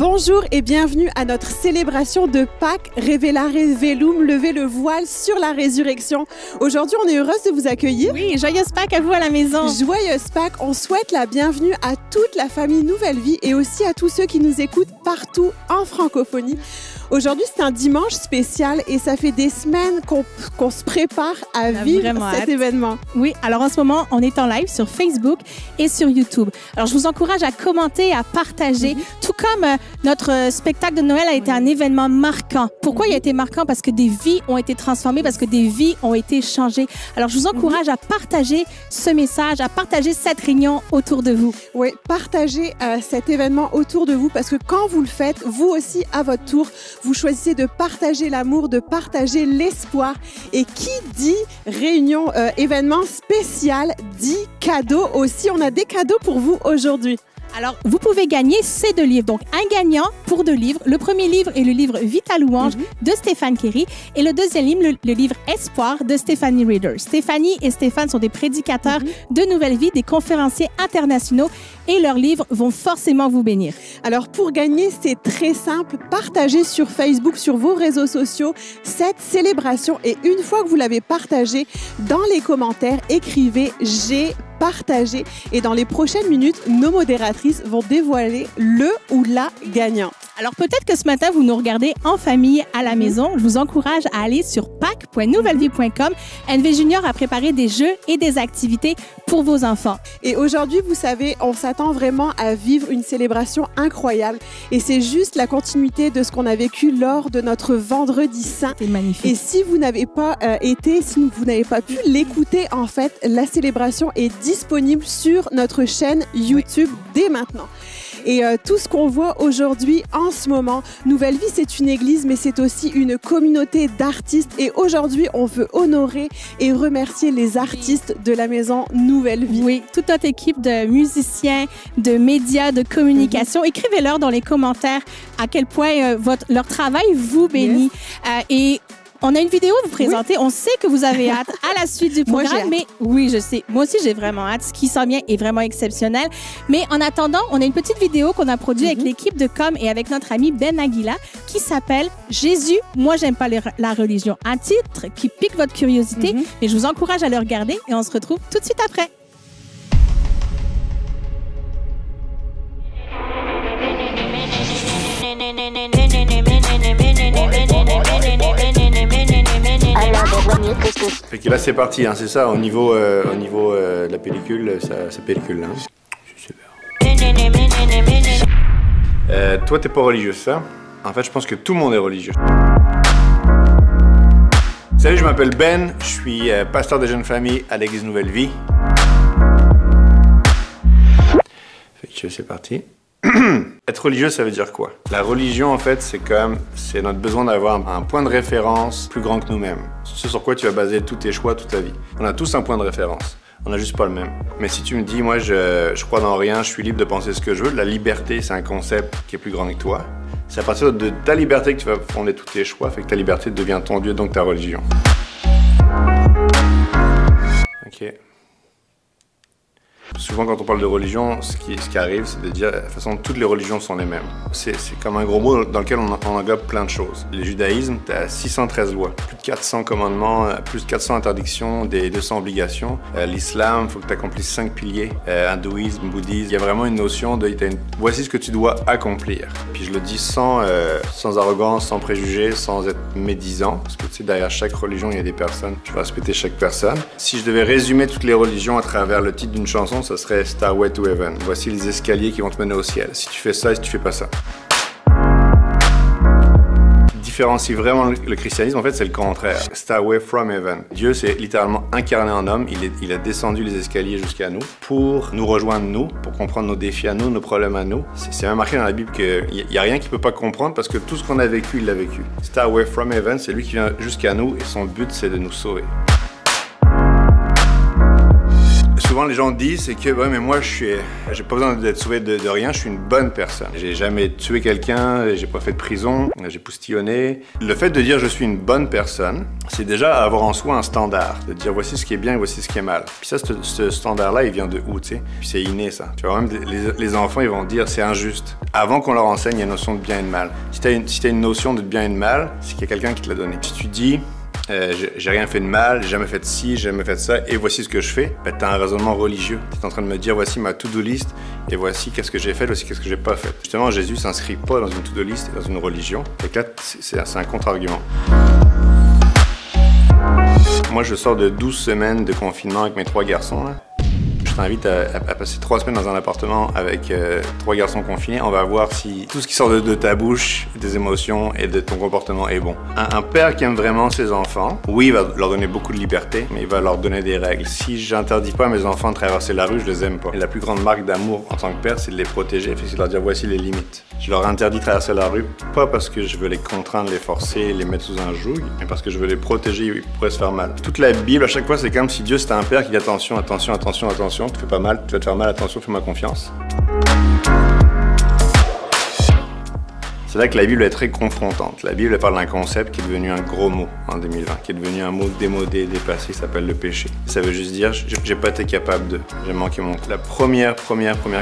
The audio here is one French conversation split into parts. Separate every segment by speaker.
Speaker 1: Bonjour et bienvenue à notre célébration de Pâques, Révélare Velum, lever le voile sur la résurrection. Aujourd'hui, on est heureuse de vous accueillir.
Speaker 2: Oui, joyeuse Pâques à vous à la maison.
Speaker 1: Joyeuse Pâques, on souhaite la bienvenue à toute la famille Nouvelle Vie et aussi à tous ceux qui nous écoutent partout en francophonie. Aujourd'hui, c'est un dimanche spécial et ça fait des semaines qu'on se prépare à vivre cet événement.
Speaker 2: Oui, alors en ce moment, on est en live sur Facebook et sur YouTube. Alors, je vous encourage à commenter, à partager, tout comme notre spectacle de Noël a été un événement marquant. Pourquoi il a été marquant? Parce que des vies ont été transformées, parce que des vies ont été changées. Alors, je vous encourage à partager ce message, à partager cette réunion autour de vous.
Speaker 1: Oui, partagez cet événement autour de vous parce que quand vous le faites, vous aussi, à votre tour, vous choisissez de partager l'amour, de partager l'espoir. Et qui dit réunion, événement spécial, dit cadeau aussi. On a des cadeaux pour vous aujourd'hui.
Speaker 2: Alors, vous pouvez gagner ces 2 livres. Donc, un gagnant pour 2 livres. Le premier livre est le livre Vite à louange de Stéphane Kéry et le deuxième livre, le livre Espoir de Stéphanie Reader. Stéphanie et Stéphane sont des prédicateurs de Nouvelle Vie, des conférenciers internationaux et leurs livres vont forcément vous bénir.
Speaker 1: Alors, pour gagner, c'est très simple. Partagez sur Facebook, sur vos réseaux sociaux, cette célébration. Et une fois que vous l'avez partagée, dans les commentaires, écrivez « J'ai partagé ». Et dans les prochaines minutes, nos modératrices vont dévoiler le ou la gagnant.
Speaker 2: Alors, peut-être que ce matin, vous nous regardez en famille à la maison. Je vous encourage à aller sur pac.nouvellevie.com. NV Junior a préparé des jeux et des activités pour vos enfants.
Speaker 1: Et aujourd'hui, vous savez, on s'attend vraiment à vivre une célébration incroyable. Et c'est juste la continuité de ce qu'on a vécu lors de notre Vendredi Saint.
Speaker 2: C'est magnifique.
Speaker 1: Et si vous n'avez pas si vous n'avez pas pu l'écouter, en fait, la célébration est disponible sur notre chaîne YouTube dès maintenant. Et tout ce qu'on voit aujourd'hui, en ce moment, Nouvelle Vie, c'est une église, mais c'est aussi une communauté d'artistes. Et aujourd'hui, on veut honorer et remercier les artistes de la maison Nouvelle Vie.
Speaker 2: Oui, toute notre équipe de musiciens, de médias, de communication. Écrivez-leur dans les commentaires à quel point leur travail vous bénit. Et on a une vidéo à vous présenter. On sait que vous avez hâte à la suite du programme. Mais oui, je sais. Moi aussi, j'ai vraiment hâte. Ce qui s'en vient est vraiment exceptionnel. Mais en attendant, on a une petite vidéo qu'on a produite avec l'équipe de Com et avec notre ami Ben Aguila qui s'appelle « Jésus, moi, j'aime pas la religion ». Un titre qui pique votre curiosité. Et je vous encourage à le regarder et on se retrouve tout de suite après.
Speaker 3: Fait que là c'est parti, hein, c'est ça, au niveau de la pellicule, ça pellicule. Hein. Super. Toi t'es pas religieux, ça? En fait je pense que tout le monde est religieux. Salut, je m'appelle Ben, je suis pasteur de jeunes familles à l'église Nouvelle Vie. Fait que c'est parti. Être religieux, ça veut dire quoi? La religion, en fait, c'est notre besoin d'avoir un point de référence plus grand que nous-mêmes. Ce sur quoi tu vas baser tous tes choix toute ta vie. On a tous un point de référence. On n'a juste pas le même. Mais si tu me dis, moi, je crois dans rien, je suis libre de penser ce que je veux, la liberté, c'est un concept qui est plus grand que toi. C'est à partir de ta liberté que tu vas fonder tous tes choix, fait que ta liberté devient ton Dieu, donc ta religion. Ok. Souvent, quand on parle de religion, ce qui arrive, c'est de dire, de toute façon, toutes les religions sont les mêmes. C'est comme un gros mot dans lequel on englobe plein de choses. Le judaïsme, tu as 613 lois, plus de 400 commandements, plus de 400 interdictions, des 200 obligations. L'islam, il faut que tu accomplisses 5 piliers. Hindouisme, bouddhisme, il y a vraiment une notion de voici ce que tu dois accomplir. Puis je le dis sans arrogance, sans préjugés, sans être médisant, parce que tu sais, derrière chaque religion, il y a des personnes. Je vais respecter chaque personne. Si je devais résumer toutes les religions à travers le titre d'une chanson, ça serait Starway to Heaven. Voici les escaliers qui vont te mener au ciel. Si tu fais ça et si tu fais pas ça. Différencie vraiment le christianisme, en fait, c'est le contraire. Starway from Heaven. Dieu s'est littéralement incarné en homme. Il a descendu les escaliers jusqu'à nous pour nous rejoindre, nous, pour comprendre nos défis à nous, nos problèmes à nous. C'est même marqué dans la Bible qu'il n'y a rien qu'il ne peut pas comprendre parce que tout ce qu'on a vécu, il l'a vécu. Starway from Heaven, c'est lui qui vient jusqu'à nous et son but, c'est de nous sauver. souvent les gens disent, c'est que ouais, mais moi j'ai pas besoin d'être sauvé de rien, je suis une bonne personne. J'ai jamais tué quelqu'un, j'ai pas fait de prison, j'ai poustillonné. Le fait de dire je suis une bonne personne, c'est déjà avoir en soi un standard, de dire voici ce qui est bien et voici ce qui est mal. Puis ça, ce standard-là, il vient de où, tu sais? Puis c'est inné, ça. Tu vois, même les enfants, ils vont dire c'est injuste. Avant qu'on leur enseigne, il y a une notion de bien et de mal. Si t'as une notion de bien et de mal, c'est qu'il y a quelqu'un qui te l'a donné. Si tu dis j'ai rien fait de mal, j'ai jamais fait de ci, j'ai jamais fait de ça, et voici ce que je fais, ben, t'as un raisonnement religieux. T'es en train de me dire, voici ma to-do list, et voici qu'est-ce que j'ai fait, voici qu'est-ce que j'ai pas fait. Justement, Jésus s'inscrit pas dans une to-do list et dans une religion. Et là, c'est un contre-argument. Moi, je sors de 12 semaines de confinement avec mes 3 garçons, là. Je t'invite à passer 3 semaines dans un appartement avec 3 garçons confinés. On va voir si tout ce qui sort de ta bouche, des émotions et de ton comportement est bon. Un père qui aime vraiment ses enfants, oui, il va leur donner beaucoup de liberté, mais il va leur donner des règles. Si j'interdis pas à mes enfants de traverser la rue, je les aime pas. Et la plus grande marque d'amour en tant que père, c'est de les protéger, c'est de leur dire voici les limites. Je leur interdis de traverser la rue, pas parce que je veux les contraindre, les forcer, les mettre sous un joug, mais parce que je veux les protéger, ils pourraient se faire mal. Toute la Bible, à chaque fois, c'est comme si Dieu c'était un père qui dit attention, attention, attention, attention, tu fais pas mal, tu vas te faire mal, attention, fais-moi confiance. C'est là que la Bible est très confrontante. La Bible parle d'un concept qui est devenu un gros mot en 2020, qui est devenu un mot démodé, dépassé, qui s'appelle le péché. Ça veut juste dire, j'ai pas été capable de, j'ai manqué mon coup. La première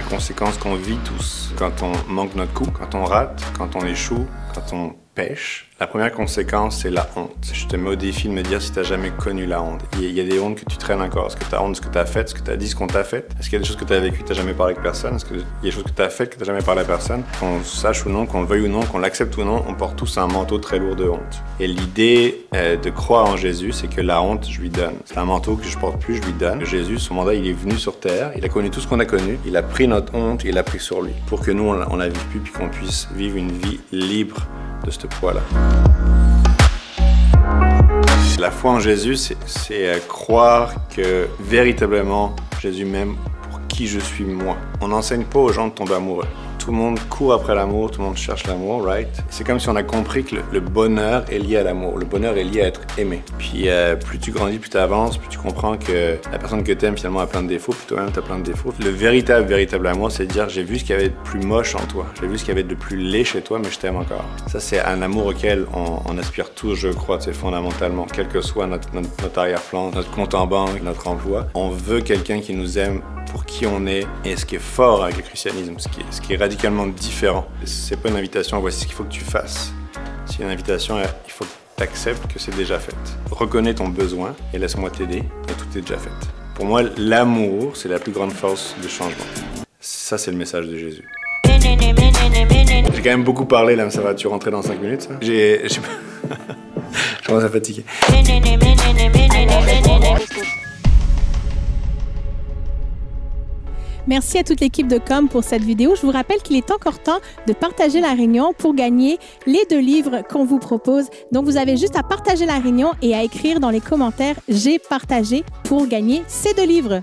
Speaker 3: conséquence qu'on vit tous quand on manque notre coup, quand on rate, quand on échoue, quand on pêche, la première conséquence, c'est la honte. Je te mets au défi de me dire si tu n'as jamais connu la honte. Il y a des hontes que tu traînes encore. Est-ce que tu as honte de ce que tu as fait, ce que tu as dit, ce qu'on t'a fait? Est-ce qu'il y a des choses que tu as vécues que tu n'as jamais parlé avec personne? Est-ce qu'il y a des choses que tu as faites que tu n'as jamais parlé à personne? Qu'on sache ou non, qu'on le veuille ou non, qu'on l'accepte ou non, on porte tous un manteau très lourd de honte. Et l'idée de croire en Jésus, c'est que la honte, je lui donne. C'est un manteau que je porte plus, je lui donne. Jésus, son mandat, il est venu sur terre, il a connu tout ce qu'on a connu, il a pris notre honte et il l'a pris sur lui. Pour que nous, on la vive plus, puis qu'on puisse vivre une vie libre de ce poids-là. La foi en Jésus, c'est croire que véritablement Jésus m'aime pour qui je suis moi. On n'enseigne pas aux gens de tomber amoureux. Tout le monde court après l'amour, tout le monde cherche l'amour, right? C'est comme si on a compris que le bonheur est lié à l'amour. Le bonheur est lié à être aimé. Puis plus tu grandis, plus tu avances, plus tu comprends que la personne que tu aimes finalement a plein de défauts, puis toi-même tu as plein de défauts. Le véritable amour, c'est de dire j'ai vu ce qu'il y avait de plus moche en toi, j'ai vu ce qu'il y avait de plus laid chez toi, mais je t'aime encore. Ça, c'est un amour auquel on aspire tous, je crois, c'est fondamentalement, quel que soit notre arrière-plan, notre compte en banque, notre emploi. On veut quelqu'un qui nous aime pour qui on est. Et ce qui est fort avec le christianisme, ce qui est radicalement différent, c'est pas une invitation à voici ce qu'il faut que tu fasses. C'est une invitation à il faut que tu acceptes que c'est déjà fait. Reconnais ton besoin et laisse-moi t'aider et tout est déjà fait. Pour moi, l'amour, c'est la plus grande force de changement. Ça, c'est le message de Jésus. J'ai quand même beaucoup parlé là, mais ça va-tu rentrer dans 5 minutes ça? Je commence à fatiguer.
Speaker 2: Merci à toute l'équipe de Com pour cette vidéo. Je vous rappelle qu'il est encore temps de partager la réunion pour gagner les 2 livres qu'on vous propose. Donc, vous avez juste à partager la réunion et à écrire dans les commentaires « J'ai partagé » pour gagner ces 2 livres.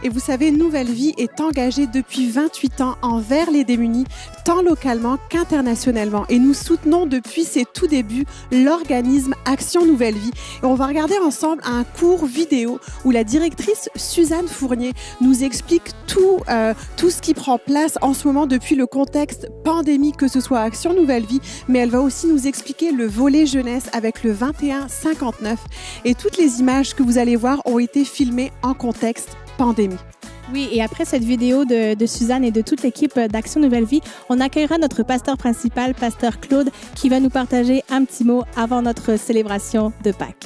Speaker 1: Et vous savez, Nouvelle Vie est engagée depuis 28 ans envers les démunis, tant localement qu'internationalement. Et nous soutenons depuis ses tout débuts l'organisme Action Nouvelle Vie. Et on va regarder ensemble un court vidéo où la directrice Suzanne Fournier nous explique tout ce qui prend place en ce moment depuis le contexte pandémique, que ce soit Action Nouvelle Vie, mais elle va aussi nous expliquer le volet jeunesse avec le 21-59. Et toutes les images que vous allez voir ont été filmées en contexte pandémie.
Speaker 2: Oui, et après cette vidéo de Suzanne et de toute l'équipe d'Action Nouvelle Vie, on accueillera notre pasteur principal, pasteur Claude, qui va nous partager un petit mot avant notre célébration de Pâques.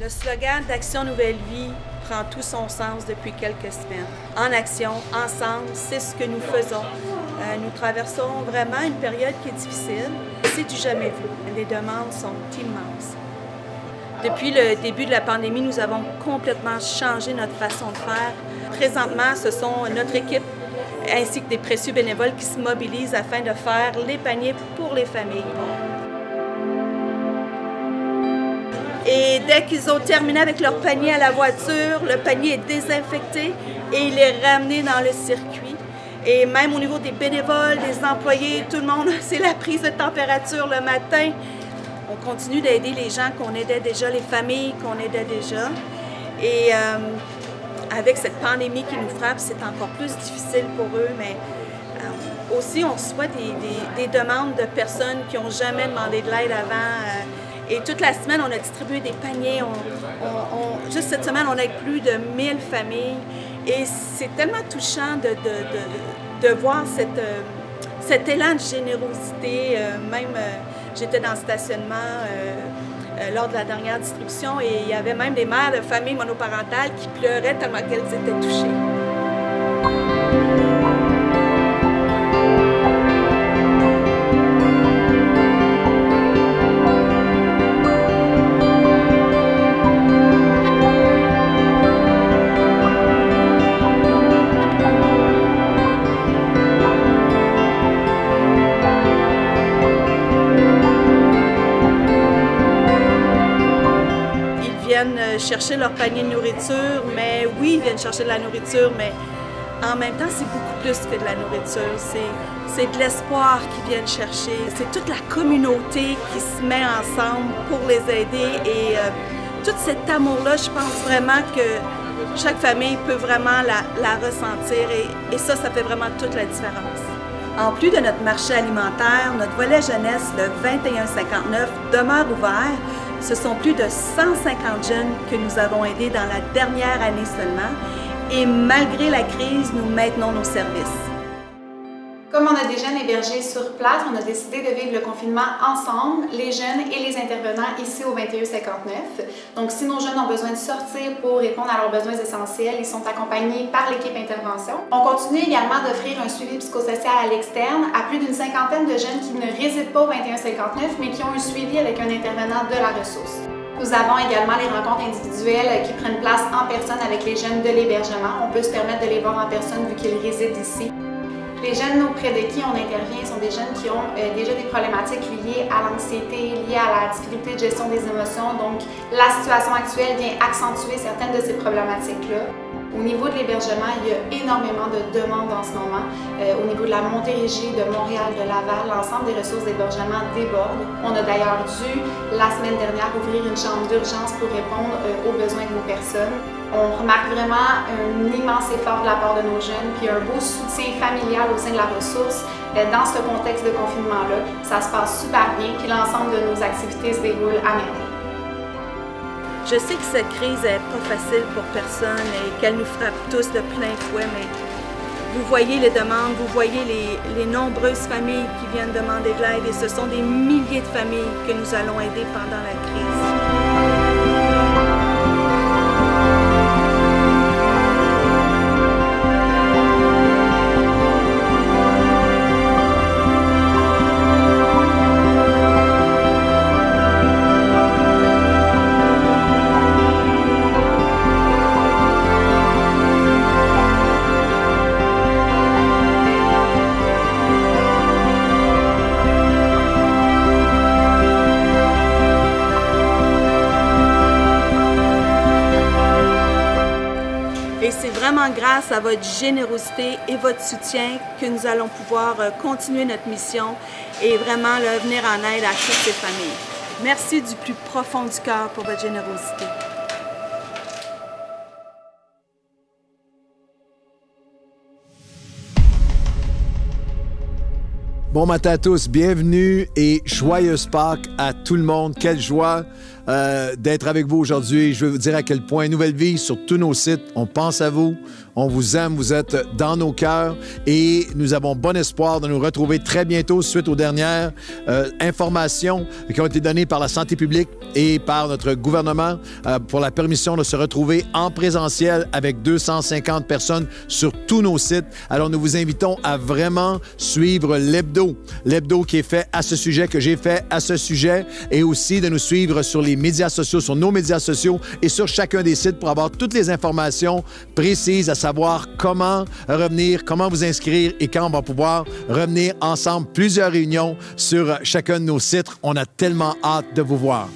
Speaker 4: Le slogan d'Action Nouvelle Vie prend tout son sens depuis quelques semaines. En action, ensemble, c'est ce que nous faisons. Nous traversons vraiment une période qui est difficile. C'est du jamais vu. Les demandes sont immenses. Depuis le début de la pandémie, nous avons complètement changé notre façon de faire. Présentement, ce sont notre équipe ainsi que des précieux bénévoles qui se mobilisent afin de faire les paniers pour les familles. Et dès qu'ils ont terminé avec leur panier à la voiture, le panier est désinfecté et il est ramené dans le circuit. Et même au niveau des bénévoles, des employés, tout le monde, c'est la prise de température le matin. On continue d'aider les gens qu'on aidait déjà, les familles qu'on aidait déjà. Et avec cette pandémie qui nous frappe, c'est encore plus difficile pour eux, mais aussi on reçoit des demandes de personnes qui n'ont jamais demandé de l'aide avant. Et toute la semaine, on a distribué des paniers. Juste cette semaine, on a plus de 1000 familles. Et c'est tellement touchant de voir cet élan de générosité. Même, j'étais dans le stationnement lors de la dernière distribution et il y avait même des mères de familles monoparentales qui pleuraient tellement qu'elles étaient touchées. Chercher leur panier de nourriture, mais oui, ils viennent chercher de la nourriture, mais en même temps, c'est beaucoup plus que de la nourriture. C'est de l'espoir qu'ils viennent chercher. C'est toute la communauté qui se met ensemble pour les aider et tout cet amour-là, je pense vraiment que chaque famille peut vraiment la ressentir et ça fait vraiment toute la différence. En plus de notre marché alimentaire, notre volet jeunesse, le 2159, demeure ouvert. Ce sont plus de 150 jeunes que nous avons aidés dans la dernière année seulement et malgré la crise, nous maintenons nos services.
Speaker 5: Comme on a des jeunes hébergés sur place, on a décidé de vivre le confinement ensemble, les jeunes et les intervenants ici au 2159. Donc, si nos jeunes ont besoin de sortir pour répondre à leurs besoins essentiels, ils sont accompagnés par l'équipe intervention. On continue également d'offrir un suivi psychosocial à l'externe à plus d'une cinquantaine de jeunes qui ne résident pas au 2159, mais qui ont un suivi avec un intervenant de la ressource. Nous avons également les rencontres individuelles qui prennent place en personne avec les jeunes de l'hébergement. On peut se permettre de les voir en personne vu qu'ils résident ici. Les jeunes auprès de qui on intervient sont des jeunes qui ont déjà des problématiques liées à l'anxiété, liées à la difficulté de gestion des émotions. Donc, la situation actuelle vient accentuer certaines de ces problématiques-là. Au niveau de l'hébergement, il y a énormément de demandes en ce moment. Au niveau de la Montérégie, de Montréal, de Laval, l'ensemble des ressources d'hébergement débordent. On a d'ailleurs dû, la semaine dernière, ouvrir une chambre d'urgence pour répondre aux besoins de nos personnes. On remarque vraiment un immense effort de la part de nos jeunes, puis un beau soutien familial au sein de la ressource. Dans ce contexte de confinement-là, ça se passe super bien, puis l'ensemble de nos activités se déroulent à merveille.
Speaker 4: Je sais que cette crise n'est pas facile pour personne et qu'elle nous frappe tous de plein fouet, mais vous voyez les demandes, vous voyez les nombreuses familles qui viennent demander de l'aide et ce sont des milliers de familles que nous allons aider pendant la crise. Et c'est vraiment grâce à votre générosité et votre soutien que nous allons pouvoir continuer notre mission et vraiment venir en aide à toutes ces familles. Merci du plus profond du cœur pour votre générosité.
Speaker 6: Bon matin à tous, bienvenue et joyeuse Pâques à tout le monde. Quelle joie d'être avec vous aujourd'hui. Je veux vous dire à quel point Nouvelle Vie, sur tous nos sites, on pense à vous, on vous aime, vous êtes dans nos cœurs et nous avons bon espoir de nous retrouver très bientôt suite aux dernières informations qui ont été données par la santé publique et par notre gouvernement pour la permission de se retrouver en présentiel avec 250 personnes sur tous nos sites. Alors, nous vous invitons à vraiment suivre l'hebdo qui est fait à ce sujet, que j'ai fait à ce sujet, et aussi de nous suivre sur les médias sociaux, sur nos médias sociaux et sur chacun des sites pour avoir toutes les informations précises, à savoir comment revenir, comment vous inscrire et quand on va pouvoir revenir ensemble. Plusieurs réunions sur chacun de nos sites. On a tellement hâte de vous voir.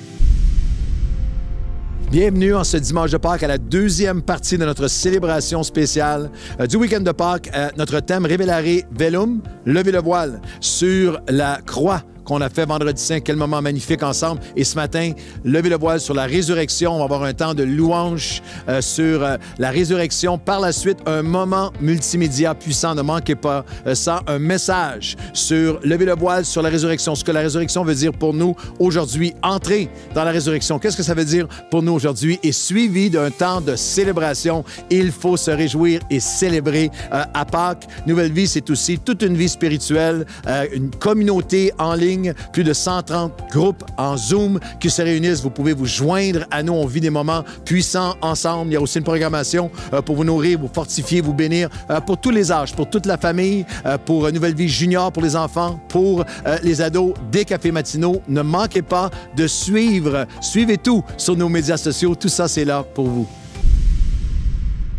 Speaker 6: Bienvenue en ce dimanche de Pâques à la deuxième partie de notre célébration spéciale du week-end de Pâques. Notre thème Revelare Velum, lever le voile, sur la croix qu'on a fait vendredi saint. Quel moment magnifique ensemble. Et ce matin, levez le voile sur la résurrection. On va avoir un temps de louange sur la résurrection. Par la suite, un moment multimédia puissant. Ne manquez pas ça. Un message sur lever le voile sur la résurrection. Ce que la résurrection veut dire pour nous aujourd'hui. Entrer dans la résurrection. Qu'est-ce que ça veut dire pour nous aujourd'hui? Et suivi d'un temps de célébration. Il faut se réjouir et célébrer à Pâques. Nouvelle Vie, c'est aussi toute une vie spirituelle, une communauté en ligne, plus de 130 groupes en Zoom qui se réunissent. Vous pouvez vous joindre à nous. On vit des moments puissants ensemble. Il y a aussi une programmation pour vous nourrir, vous fortifier, vous bénir pour tous les âges, pour toute la famille, pour Nouvelle Vie Junior, pour les enfants, pour les ados, des cafés matinaux. Ne manquez pas de suivre. Suivez tout sur nos médias sociaux. Tout ça, c'est là pour vous.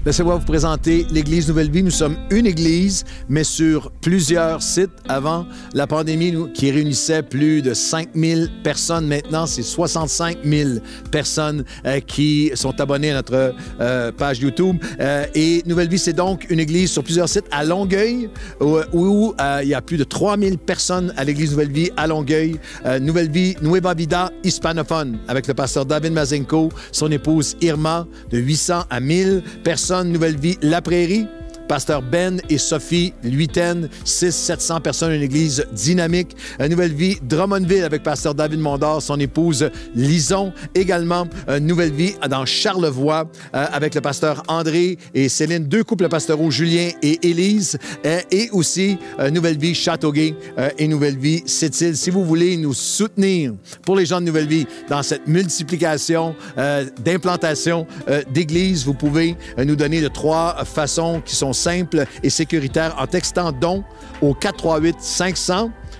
Speaker 6: Laissez-moi vous présenter l'Église Nouvelle Vie. Nous sommes une église, mais sur plusieurs sites. Avant la pandémie, qui réunissait plus de 5000 personnes. Maintenant, c'est 65 000 personnes qui sont abonnées à notre page YouTube. Et Nouvelle Vie, c'est donc une église sur plusieurs sites à Longueuil, où il y a plus de 3000 personnes à l'Église Nouvelle Vie à Longueuil. Nouvelle Vie, Nueva Vida hispanophone, avec le pasteur David Mazenko, son épouse Irma, de 800 à 1000 personnes. Nouvelle Vie, La Prairie, pasteur Ben et Sophie, 600-700 personnes, une église dynamique. Nouvelle Vie, Drummondville, avec pasteur David Mondor, son épouse Lison. Également, Nouvelle Vie dans Charlevoix, avec le pasteur André et Céline, deux couples pastoraux, Julien et Élise. Et aussi, Nouvelle Vie, Châteauguay et Nouvelle Vie, Sept-Îles. Si vous voulez nous soutenir pour les gens de Nouvelle Vie dans cette multiplication d'implantation d'églises, vous pouvez nous donner de 3 façons qui sont simples et sécuritaires en textant « don » au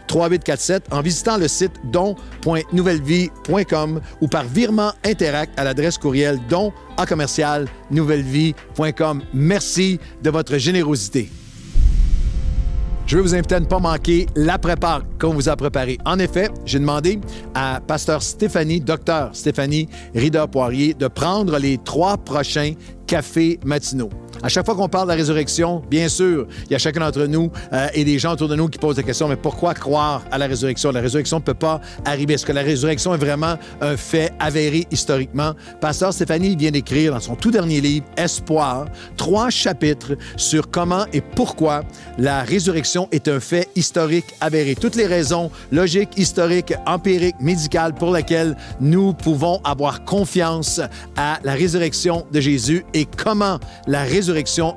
Speaker 6: 438-500-3847, en visitant le site don.nouvellevie.com ou par virement Interact à l'adresse courriel don@nouvellevie.com. Merci de votre générosité. Je veux vous inviter à ne pas manquer l'après-Pâques qu'on vous a préparé. En effet, j'ai demandé à pasteur Stéphanie, docteur Stéphanie Rieder-Poirier, de prendre les 3 prochains cafés matinaux. À chaque fois qu'on parle de la résurrection, bien sûr, il y a chacun d'entre nous et des gens autour de nous qui posent la question, mais pourquoi croire à la résurrection? La résurrection ne peut pas arriver. Est-ce que la résurrection est vraiment un fait avéré historiquement? Pasteur Stéphanie vient d'écrire dans son tout dernier livre, Espoir, 3 chapitres sur comment et pourquoi la résurrection est un fait historique avéré. Toutes les raisons logiques, historiques, empiriques, médicales pour lesquelles nous pouvons avoir confiance à la résurrection de Jésus et comment la résurrection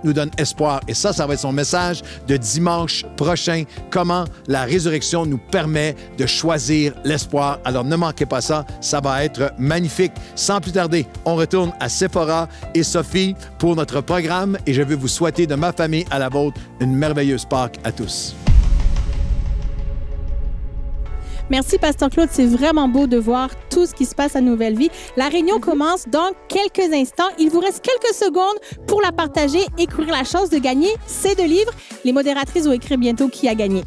Speaker 6: nous donne espoir. Et ça va être son message de dimanche prochain. Comment la résurrection nous permet de choisir l'espoir. Alors ne manquez pas ça, ça va être magnifique. Sans plus tarder, on retourne à Sephora et Sophie pour notre programme et je veux vous souhaiter de ma famille à la vôtre une merveilleuse Pâques à tous.
Speaker 2: Merci, Pasteur Claude. C'est vraiment beau de voir tout ce qui se passe à Nouvelle Vie. La réunion commence dans quelques instants. Il vous reste quelques secondes pour la partager et courir la chance de gagner ces 2 livres. Les modératrices vont écrire bientôt qui a gagné.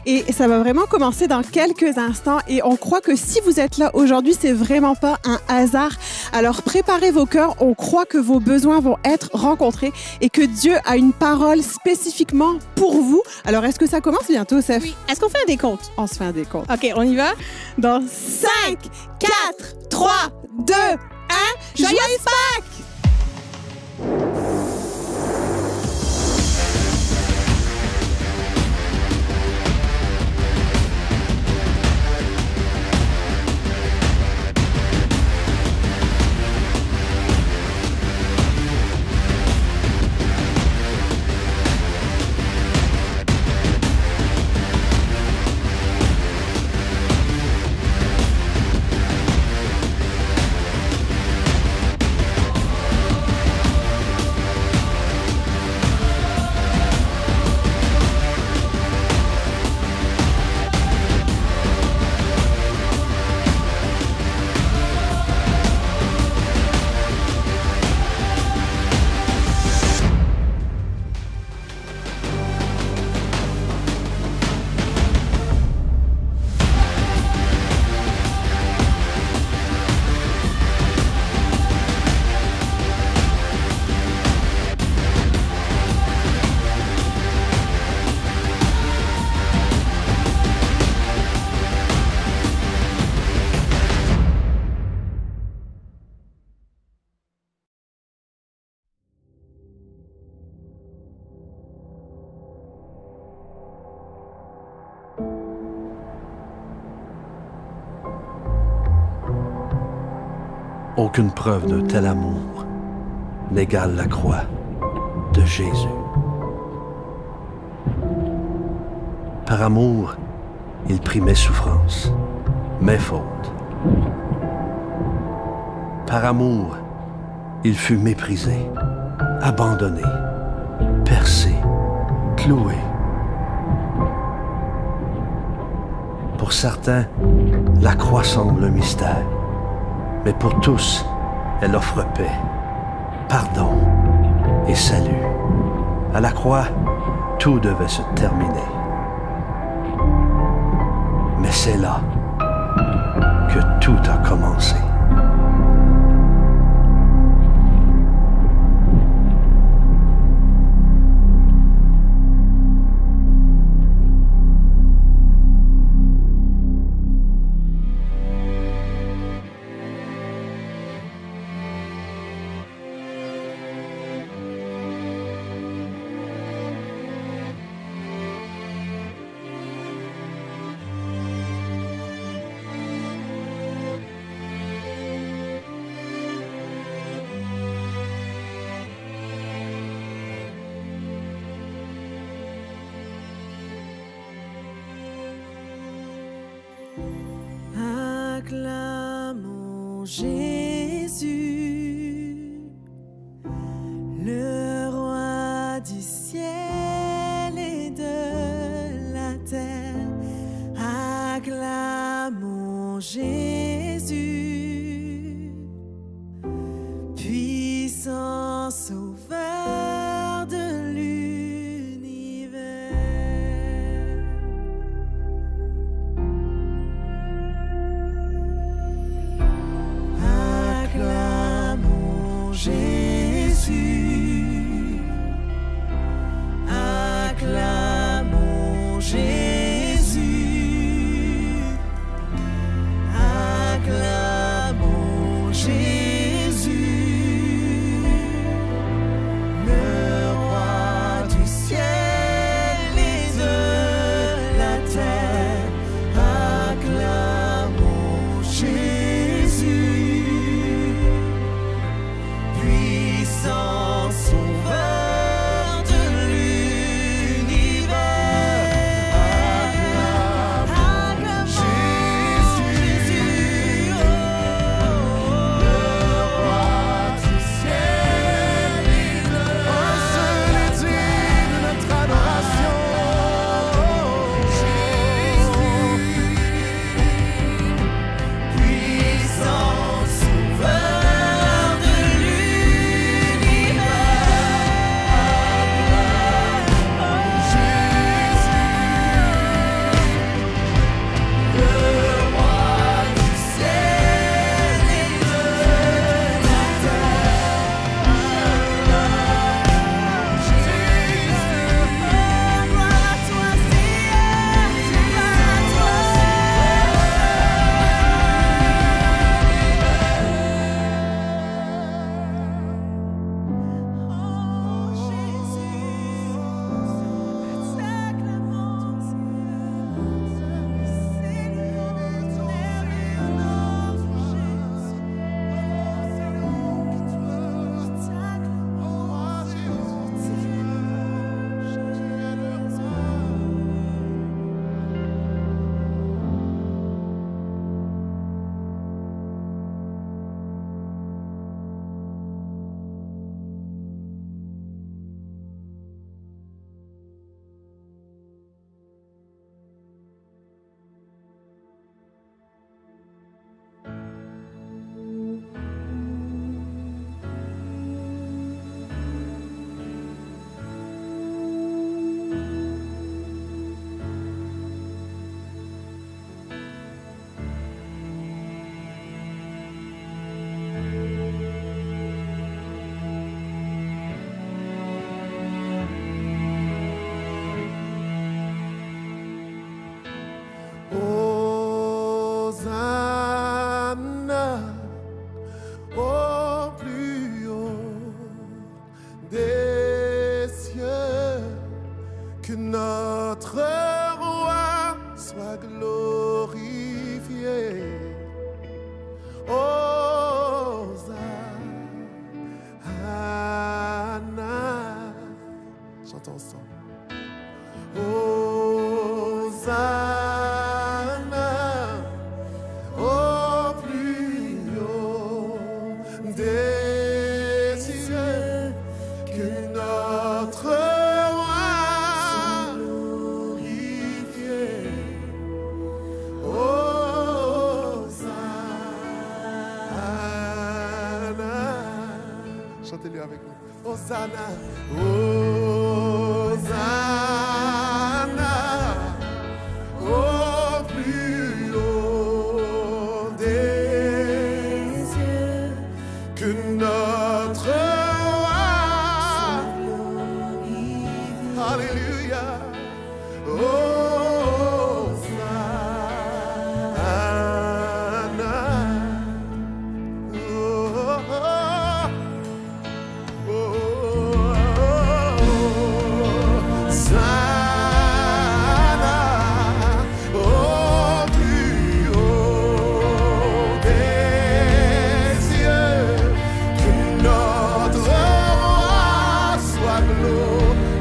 Speaker 1: Et ça va vraiment commencer dans quelques instants. Et on croit que si vous êtes là aujourd'hui, c'est vraiment pas un hasard. Alors préparez vos cœurs. On croit que vos besoins vont être rencontrés et que Dieu a une parole spécifiquement pour vous. Alors est-ce que ça commence bientôt, Seth?
Speaker 2: Oui. Est-ce qu'on fait un décompte?
Speaker 1: On se fait un décompte.
Speaker 2: OK, on y va?
Speaker 1: Dans 5, 4, 3, 2, 1. Joyeuses Pâques!
Speaker 7: Aucune preuve d'un tel amour n'égale la croix de Jésus. Par amour, il prit mes souffrances, mes fautes. Par amour, il fut méprisé, abandonné, percé, cloué. Pour certains, la croix semble un mystère, mais pour tous, elle offre paix, pardon et salut. À la croix, tout devait se terminer. Mais c'est là que tout a commencé.
Speaker 8: chante ensemble. Hosanna, au plus haut des cieux, que notre roi glorifié. Hosanna, chantez-le avec nous. Hosanna, Hosanna, au plus haut des cieux, que notre roi glorifie. Alléluia. Hosanna.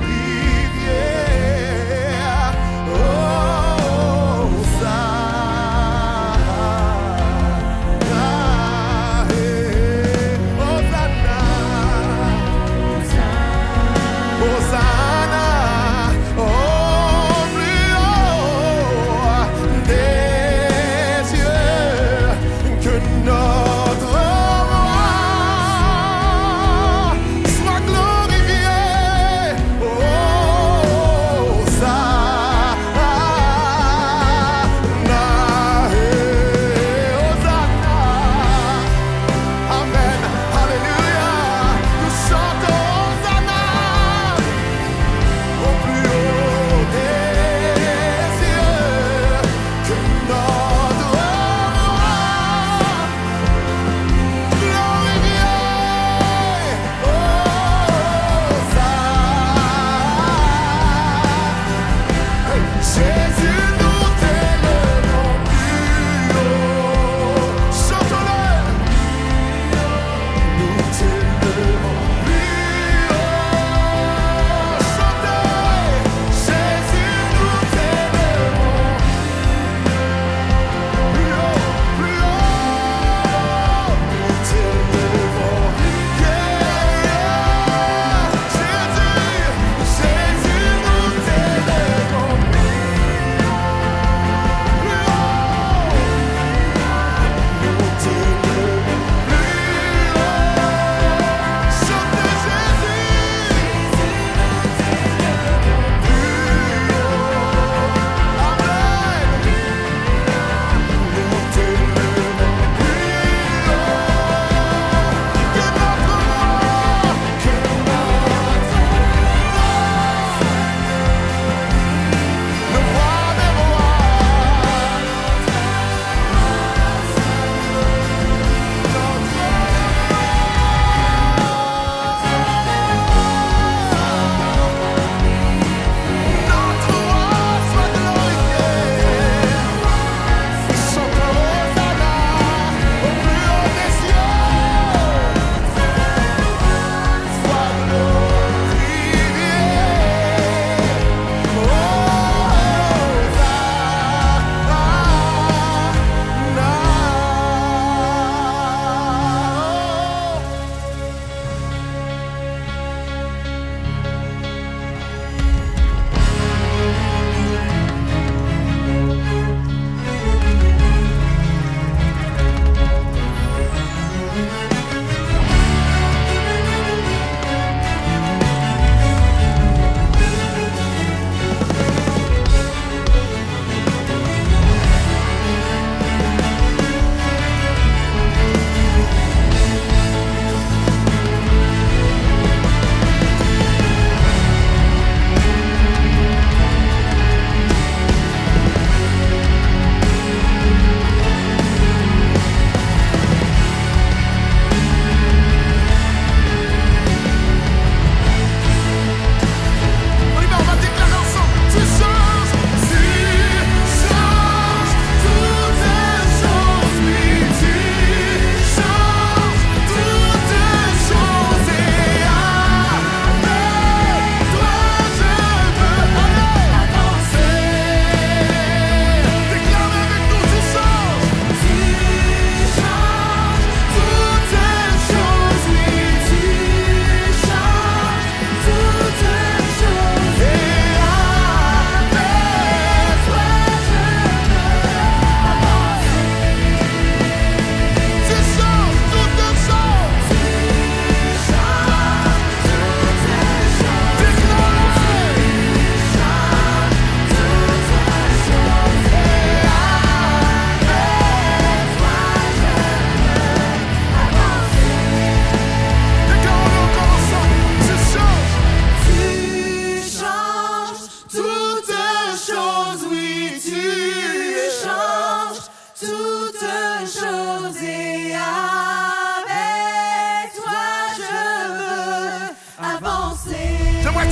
Speaker 8: Glorifié.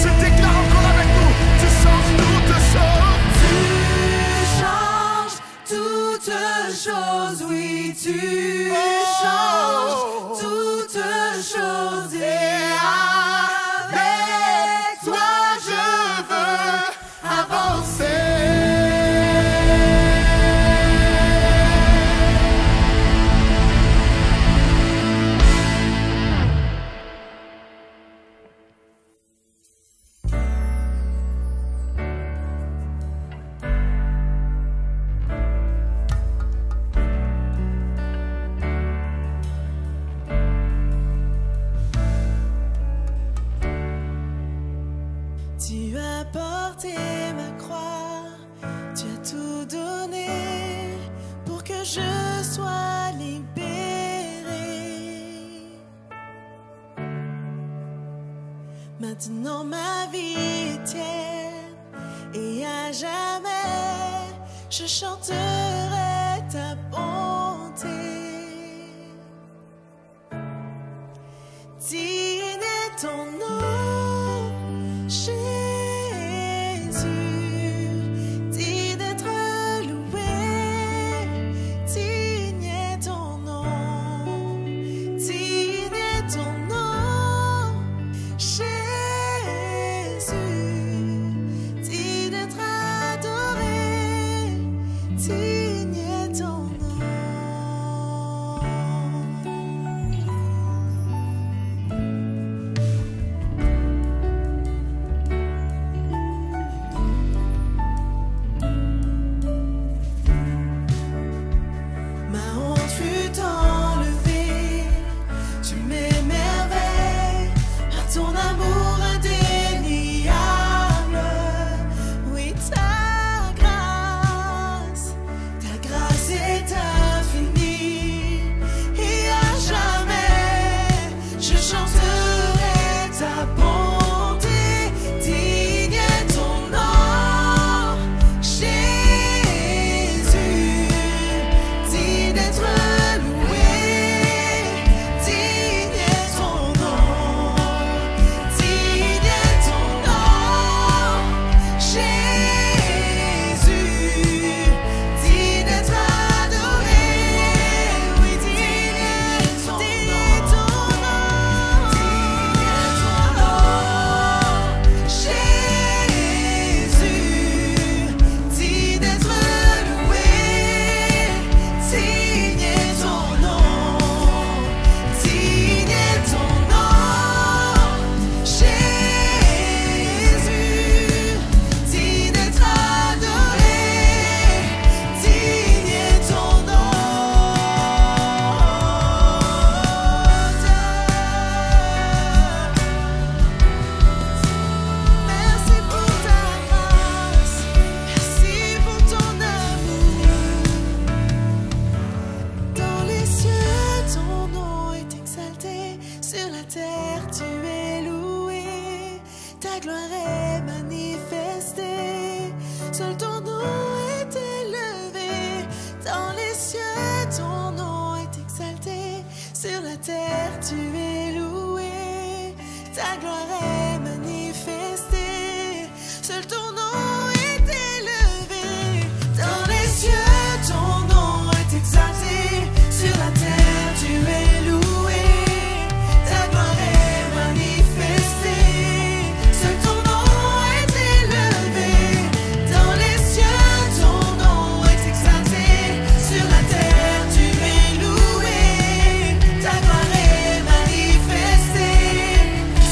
Speaker 8: Tu déclares encore avec nous, tu changes toutes choses.
Speaker 9: Tu changes toutes choses, oui, tu changes toutes choses. Et avec toi, je veux avancer. Tu as porté ma croix, tu as tout donné pour que je sois libérée. Maintenant ma vie est tienne et à jamais je chanterai ta bonté. Digne est ton nom, Jésus, digne d'être loué, digne est ton nom, digne est ton nom, Jésus, digne d'être adoré, digne est ton nom.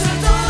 Speaker 9: Sur ton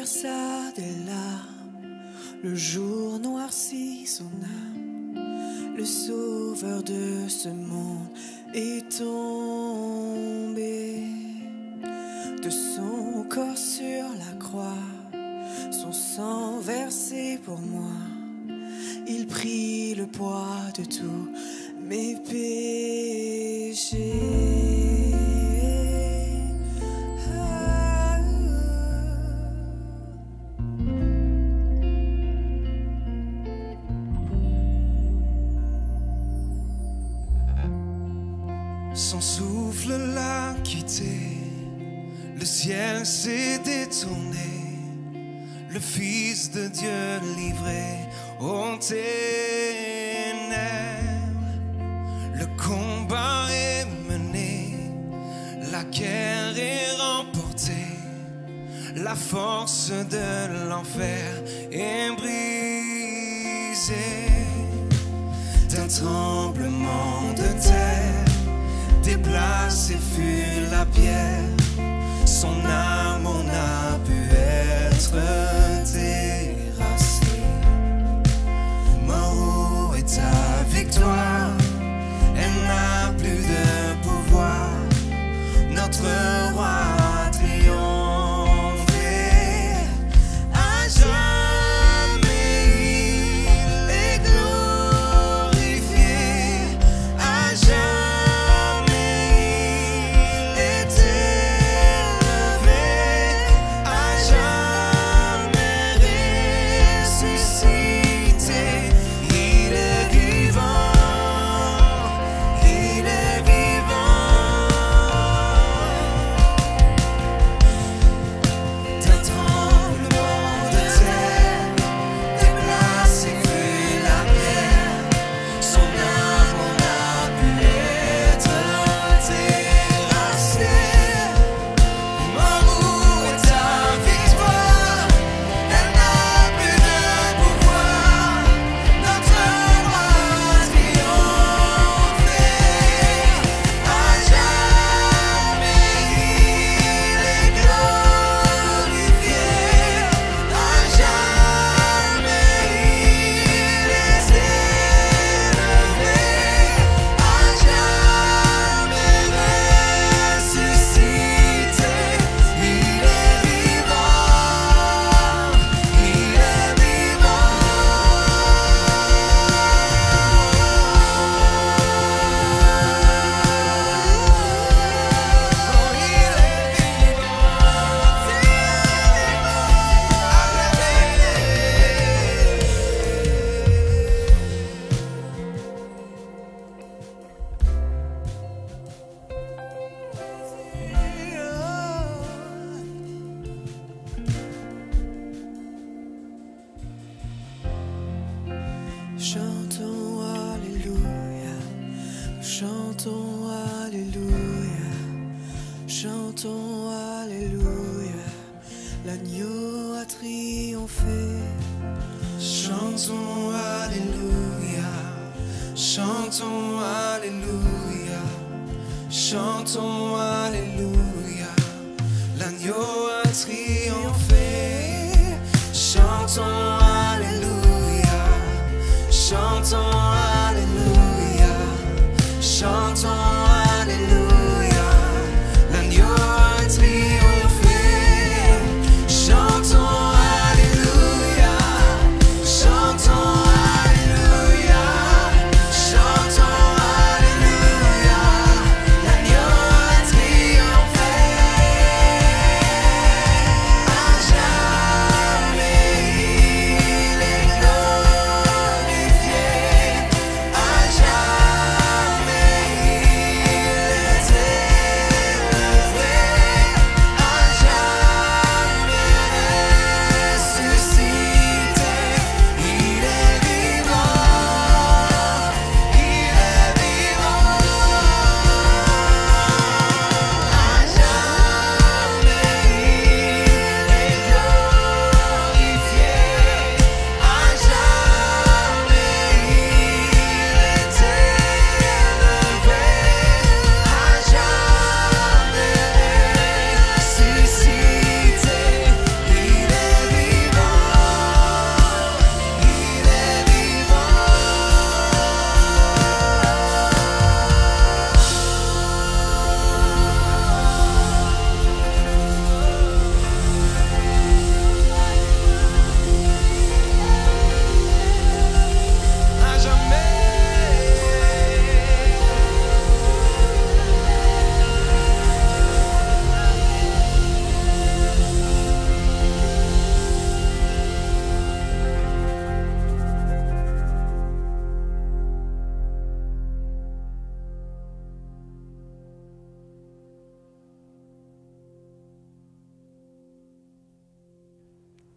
Speaker 9: versa des larmes, le jour noircit son âme. Le sauveur de ce monde est tombé. De son corps sur la croix, son sang versé pour moi, il prit le poids de tous mes péchés.
Speaker 10: Son souffle l'a quitté, le ciel s'est détourné, le Fils de Dieu livré aux ténèbres. Le combat est mené, la guerre est remportée, la force de l'enfer est brisée. D'un tremblement de terre, déplacé fut la pierre, son âme on a pu être terrassé. Mort, où est ta victoire? Elle n'a plus de pouvoir, notre roi a triomphé. À jamais il est glorifié, à jamais il est élevé, à jamais ressuscité. Il est vivant, il est vivant. D'un tremblement de terre, déplacé fut la pierre, son âme on a pu être terrassé. Mort, où est ta victoire? Elle n'a plus de pouvoir, notre roi a triomphé. À jamais il est glorifié, à jamais il est élevé, à jamais ressuscité. Il est vivant, il est vivant. Chantons Alléluia, chantons Alléluia, chantons Alléluia, l'agneau a triomphé. Chantons Alléluia, chantons Alléluia, chantons Alléluia, l'agneau a triomphé. Chantons Alléluia, chantons Alléluia, chantons Alléluia, l'agneau a triomphé. Chantons Alléluia, chantons Alléluia, chantons Alléluia, l'agneau a triomphé.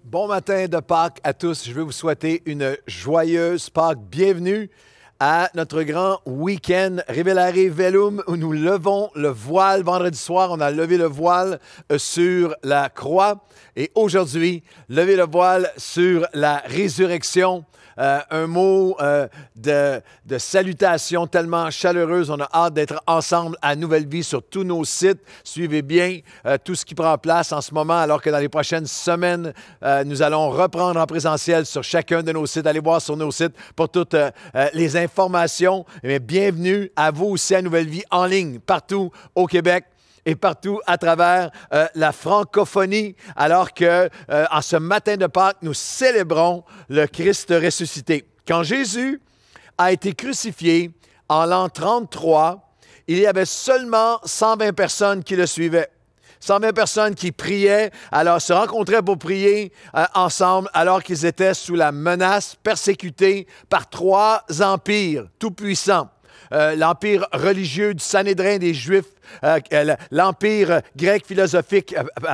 Speaker 6: Bon matin de Pâques à tous. Je veux vous souhaiter une joyeuse Pâques. Bienvenue à notre grand week-end Revelare Velum où nous levons le voile. Vendredi soir, on a levé le voile sur la croix. Et aujourd'hui, lever le voile sur la résurrection. Un mot de salutation tellement chaleureuse. On a hâte d'être ensemble à Nouvelle Vie sur tous nos sites. Suivez bien tout ce qui prend place en ce moment, alors que dans les prochaines semaines, nous allons reprendre en présentiel sur chacun de nos sites. Allez voir sur nos sites pour toutes les informations. Mais bienvenue à vous aussi à Nouvelle Vie en ligne, partout au Québec et partout à travers la francophonie, alors que en ce matin de Pâques, nous célébrons le Christ ressuscité. Quand Jésus a été crucifié en l'an 33, il y avait seulement 120 personnes qui le suivaient. 120 personnes qui priaient, alors se rencontraient pour prier ensemble alors qu'ils étaient sous la menace, persécutés par 3 empires tout-puissants. L'empire religieux du Sanhédrin des Juifs, l'empire grec philosophique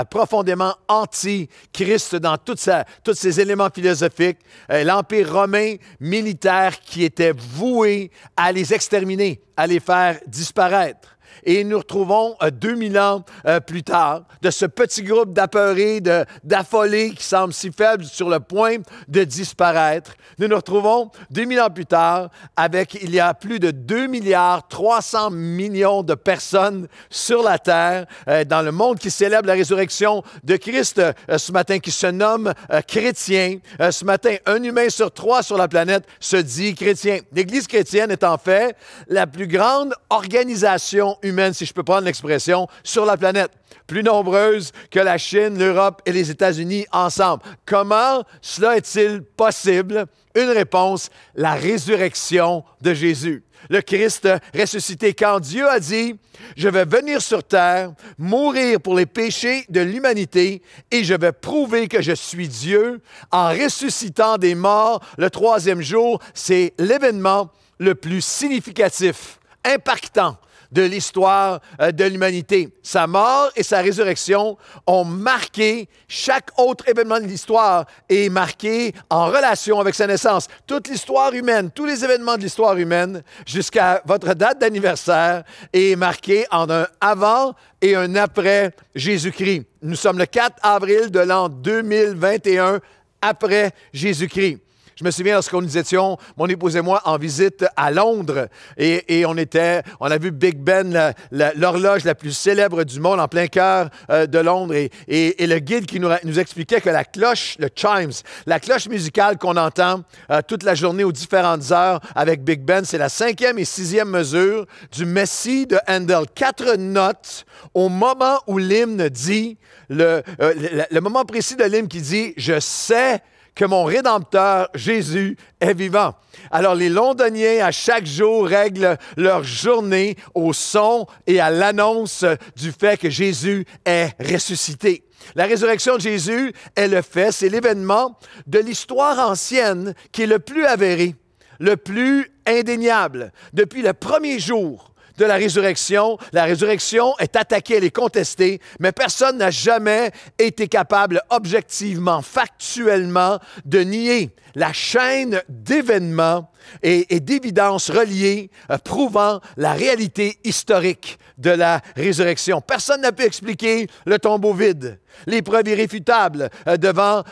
Speaker 6: profondément anti-Christ dans tous ses éléments philosophiques, l'empire romain militaire qui était voué à les exterminer, à les faire disparaître. Et nous retrouvons 2000 ans plus tard, de ce petit groupe d'apeurés, d'affolés qui semblent si faibles sur le point de disparaître. Nous nous retrouvons 2000 ans plus tard avec, il y a plus de 2 milliards 300 millions de personnes sur la terre, dans le monde qui célèbre la résurrection de Christ ce matin, qui se nomme chrétien. Ce matin, 1 humain sur 3 sur la planète se dit chrétien. L'Église chrétienne est en fait la plus grande organisation humaine, si je peux prendre l'expression, sur la planète. Plus nombreuse que la Chine, l'Europe et les États-Unis ensemble. Comment cela est-il possible? Une réponse, la résurrection de Jésus. Le Christ ressuscité. Quand Dieu a dit, je vais venir sur terre, mourir pour les péchés de l'humanité et je vais prouver que je suis Dieu en ressuscitant des morts le 3e jour, c'est l'événement le plus significatif, impactant de l'histoire de l'humanité. Sa mort et sa résurrection ont marqué chaque autre événement de l'histoire et marqué en relation avec sa naissance. Toute l'histoire humaine, tous les événements de l'histoire humaine, jusqu'à votre date d'anniversaire, est marqué en un avant et un après Jésus-Christ. Nous sommes le 4 avril de l'an 2021 après Jésus-Christ. Je me souviens lorsque nous étions, mon épouse et moi, en visite à Londres et on a vu Big Ben, l'horloge la plus célèbre du monde en plein cœur de Londres et le guide qui nous expliquait que la cloche, le chimes, la cloche musicale qu'on entend toute la journée aux différentes heures avec Big Ben, c'est la 5e et 6e mesure du Messie de Handel. 4 notes au moment où l'hymne dit, le moment précis de l'hymne qui dit « Je sais que mon Rédempteur, Jésus, est vivant. » Alors, les Londoniens, à chaque jour, règlent leur journée au son et à l'annonce du fait que Jésus est ressuscité. La résurrection de Jésus est le fait, c'est l'événement de l'histoire ancienne qui est le plus avéré, le plus indéniable. Depuis le premier jour de la résurrection est attaquée, elle est contestée, mais personne n'a jamais été capable objectivement, factuellement, de nier la chaîne d'événements et d'évidences reliées prouvant la réalité historique de la résurrection. Personne n'a pu expliquer le tombeau vide, les preuves irréfutables devant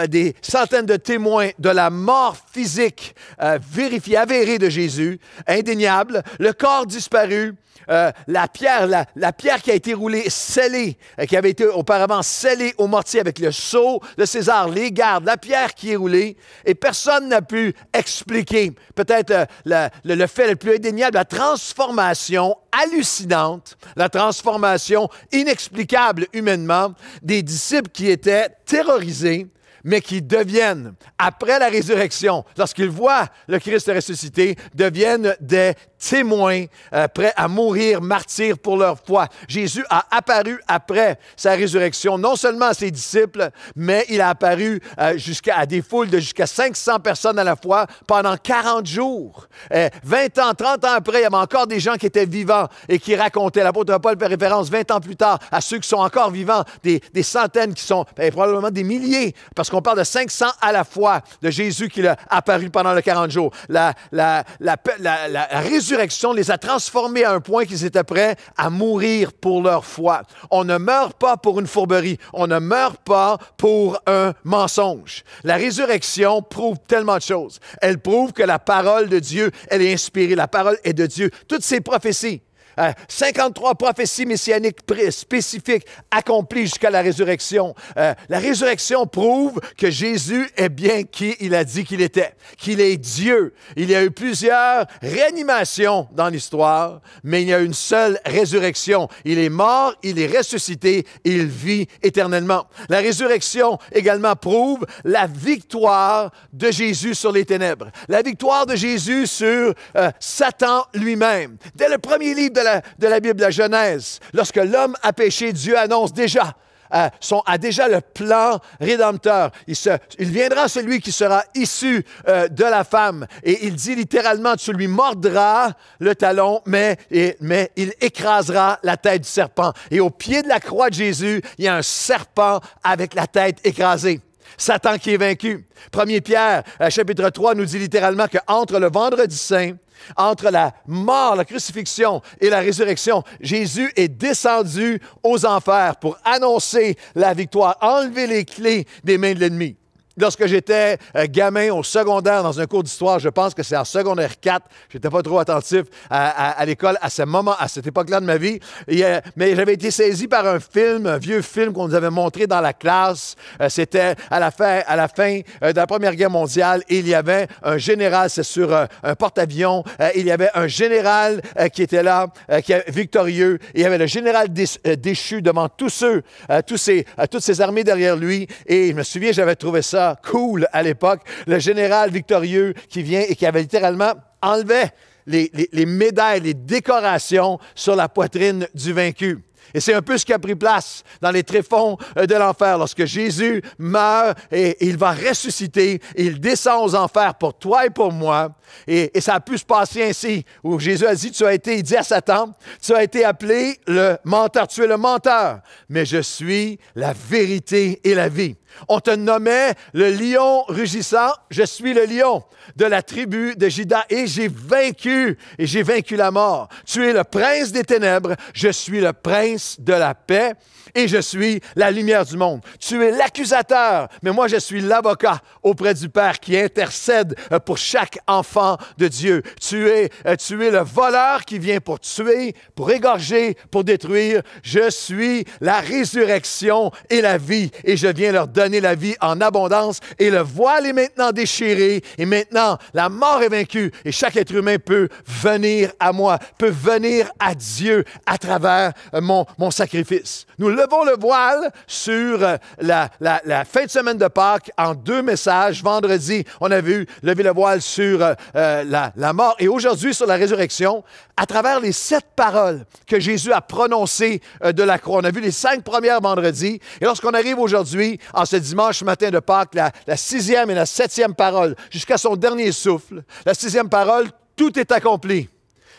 Speaker 6: des centaines de témoins de la mort physique vérifiée, avérée de Jésus, indéniable, le corps disparu, la pierre qui a été roulée, scellée, qui avait été auparavant scellée au mortier avec le sceau de César, les gardes, la pierre qui est roulée, et personne n'a pu expliquer, peut-être le fait le plus indéniable, la transformation hallucinante, la transformation inexplicable humainement des disciples qui étaient terrorisés, mais qui deviennent, après la résurrection, lorsqu'ils voient le Christ ressuscité, deviennent des témoins prêts à mourir martyrs pour leur foi. Jésus a apparu après sa résurrection, non seulement à ses disciples, mais il a apparu à des foules de jusqu'à 500 personnes à la fois pendant 40 jours. 20 ans, 30 ans après, il y avait encore des gens qui étaient vivants et qui racontaient. L'apôtre Paul fait référence 20 ans plus tard à ceux qui sont encore vivants, des centaines qui sont probablement des milliers, parce qu'on parle de 500 à la fois de Jésus qui a apparu pendant les 40 jours. La résurrection les a transformés à un point qu'ils étaient prêts à mourir pour leur foi. On ne meurt pas pour une fourberie. On ne meurt pas pour un mensonge. La résurrection prouve tellement de choses. Elle prouve que la parole de Dieu, elle est inspirée. La parole est de Dieu. Toutes ces prophéties, 53 prophéties messianiques spécifiques accomplies jusqu'à la résurrection. La résurrection prouve que Jésus est bien qui il a dit qu'il était, qu'il est Dieu. Il y a eu plusieurs réanimations dans l'histoire, mais il y a une seule résurrection. Il est mort, il est ressuscité, il vit éternellement. La résurrection également prouve la victoire de Jésus sur les ténèbres, la victoire de Jésus sur Satan lui-même. Dès le premier livre de la Bible, la Genèse, lorsque l'homme a péché, Dieu annonce déjà a déjà le plan rédempteur. Il viendra celui qui sera issu de la femme. Et il dit littéralement, tu lui mordras le talon, mais il écrasera la tête du serpent. Et au pied de la croix de Jésus, il y a un serpent avec la tête écrasée. Satan qui est vaincu. 1 Pierre, chapitre 3, nous dit littéralement qu'entre le vendredi saint, entre la mort, la crucifixion et la résurrection, Jésus est descendu aux enfers pour annoncer la victoire, enlever les clés des mains de l'ennemi. Lorsque j'étais gamin au secondaire dans un cours d'histoire, je pense que c'est en secondaire 4, je n'étais pas trop attentif à l'école à cette époque-là de ma vie, mais j'avais été saisi par un vieux film qu'on nous avait montré dans la classe. C'était à la fin de la Première Guerre mondiale, et il y avait un général, c'est sur un porte-avions, il y avait un général qui était là, victorieux, et il y avait le général déchu devant toutes ces armées derrière lui, et je me souviens, j'avais trouvé ça cool à l'époque, le général victorieux qui vient et qui avait littéralement enlevé les médailles, les décorations sur la poitrine du vaincu. Et c'est un peu ce qui a pris place dans les tréfonds de l'enfer. Lorsque Jésus meurt et il va ressusciter, il descend aux enfers pour toi et pour moi. Et ça a pu se passer ainsi, où Jésus a dit, il dit à Satan, tu as été appelé le menteur, tu es le menteur, mais je suis la vérité et la vie. On te nommait le lion rugissant, je suis le lion de la tribu de Juda et j'ai vaincu la mort. Tu es le prince des ténèbres, je suis le prince de la paix et je suis la lumière du monde. Tu es l'accusateur, mais moi je suis l'avocat auprès du Père qui intercède pour chaque enfant de Dieu. Tu es le voleur qui vient pour tuer, pour égorger, pour détruire. Je suis la résurrection et la vie et je viens leur donner la vie en abondance et le voile est maintenant déchiré et maintenant la mort est vaincue et chaque être humain peut venir à moi, peut venir à Dieu à travers mon sacrifice. Nous levons le voile sur la fin de semaine de Pâques en 2 messages. Vendredi, on a vu lever le voile sur la mort et aujourd'hui sur la résurrection à travers les 7 paroles que Jésus a prononcées de la croix. On a vu les 5 premières vendredis et lorsqu'on arrive aujourd'hui, en ce dimanche matin de Pâques, la 6e et la 7e parole, jusqu'à son dernier souffle, la 6e parole, tout est accompli.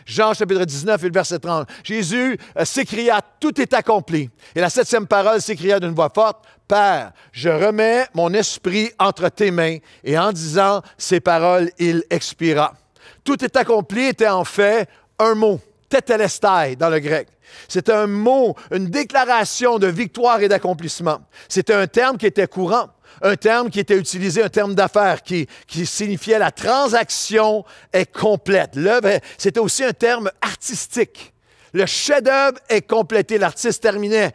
Speaker 6: Jean chapitre 19 et le verset 30. Jésus s'écria, tout est accompli. Et la 7e parole s'écria d'une voix forte, Père, je remets mon esprit entre tes mains. Et en disant ces paroles, il expira. Tout est accompli était en fait un mot, tételestai dans le grec. C'était un mot, une déclaration de victoire et d'accomplissement. C'était un terme qui était courant, un terme qui était utilisé, un terme d'affaires qui signifiait la transaction est complète. L'œuvre, c'était aussi un terme artistique. Le chef-d'œuvre est complété. L'artiste terminait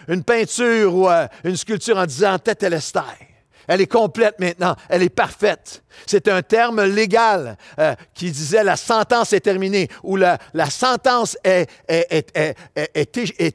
Speaker 6: une peinture ou une sculpture en disant « tételestai ». Elle est complète maintenant, elle est parfaite. C'est un terme légal qui disait la sentence est terminée ou la sentence est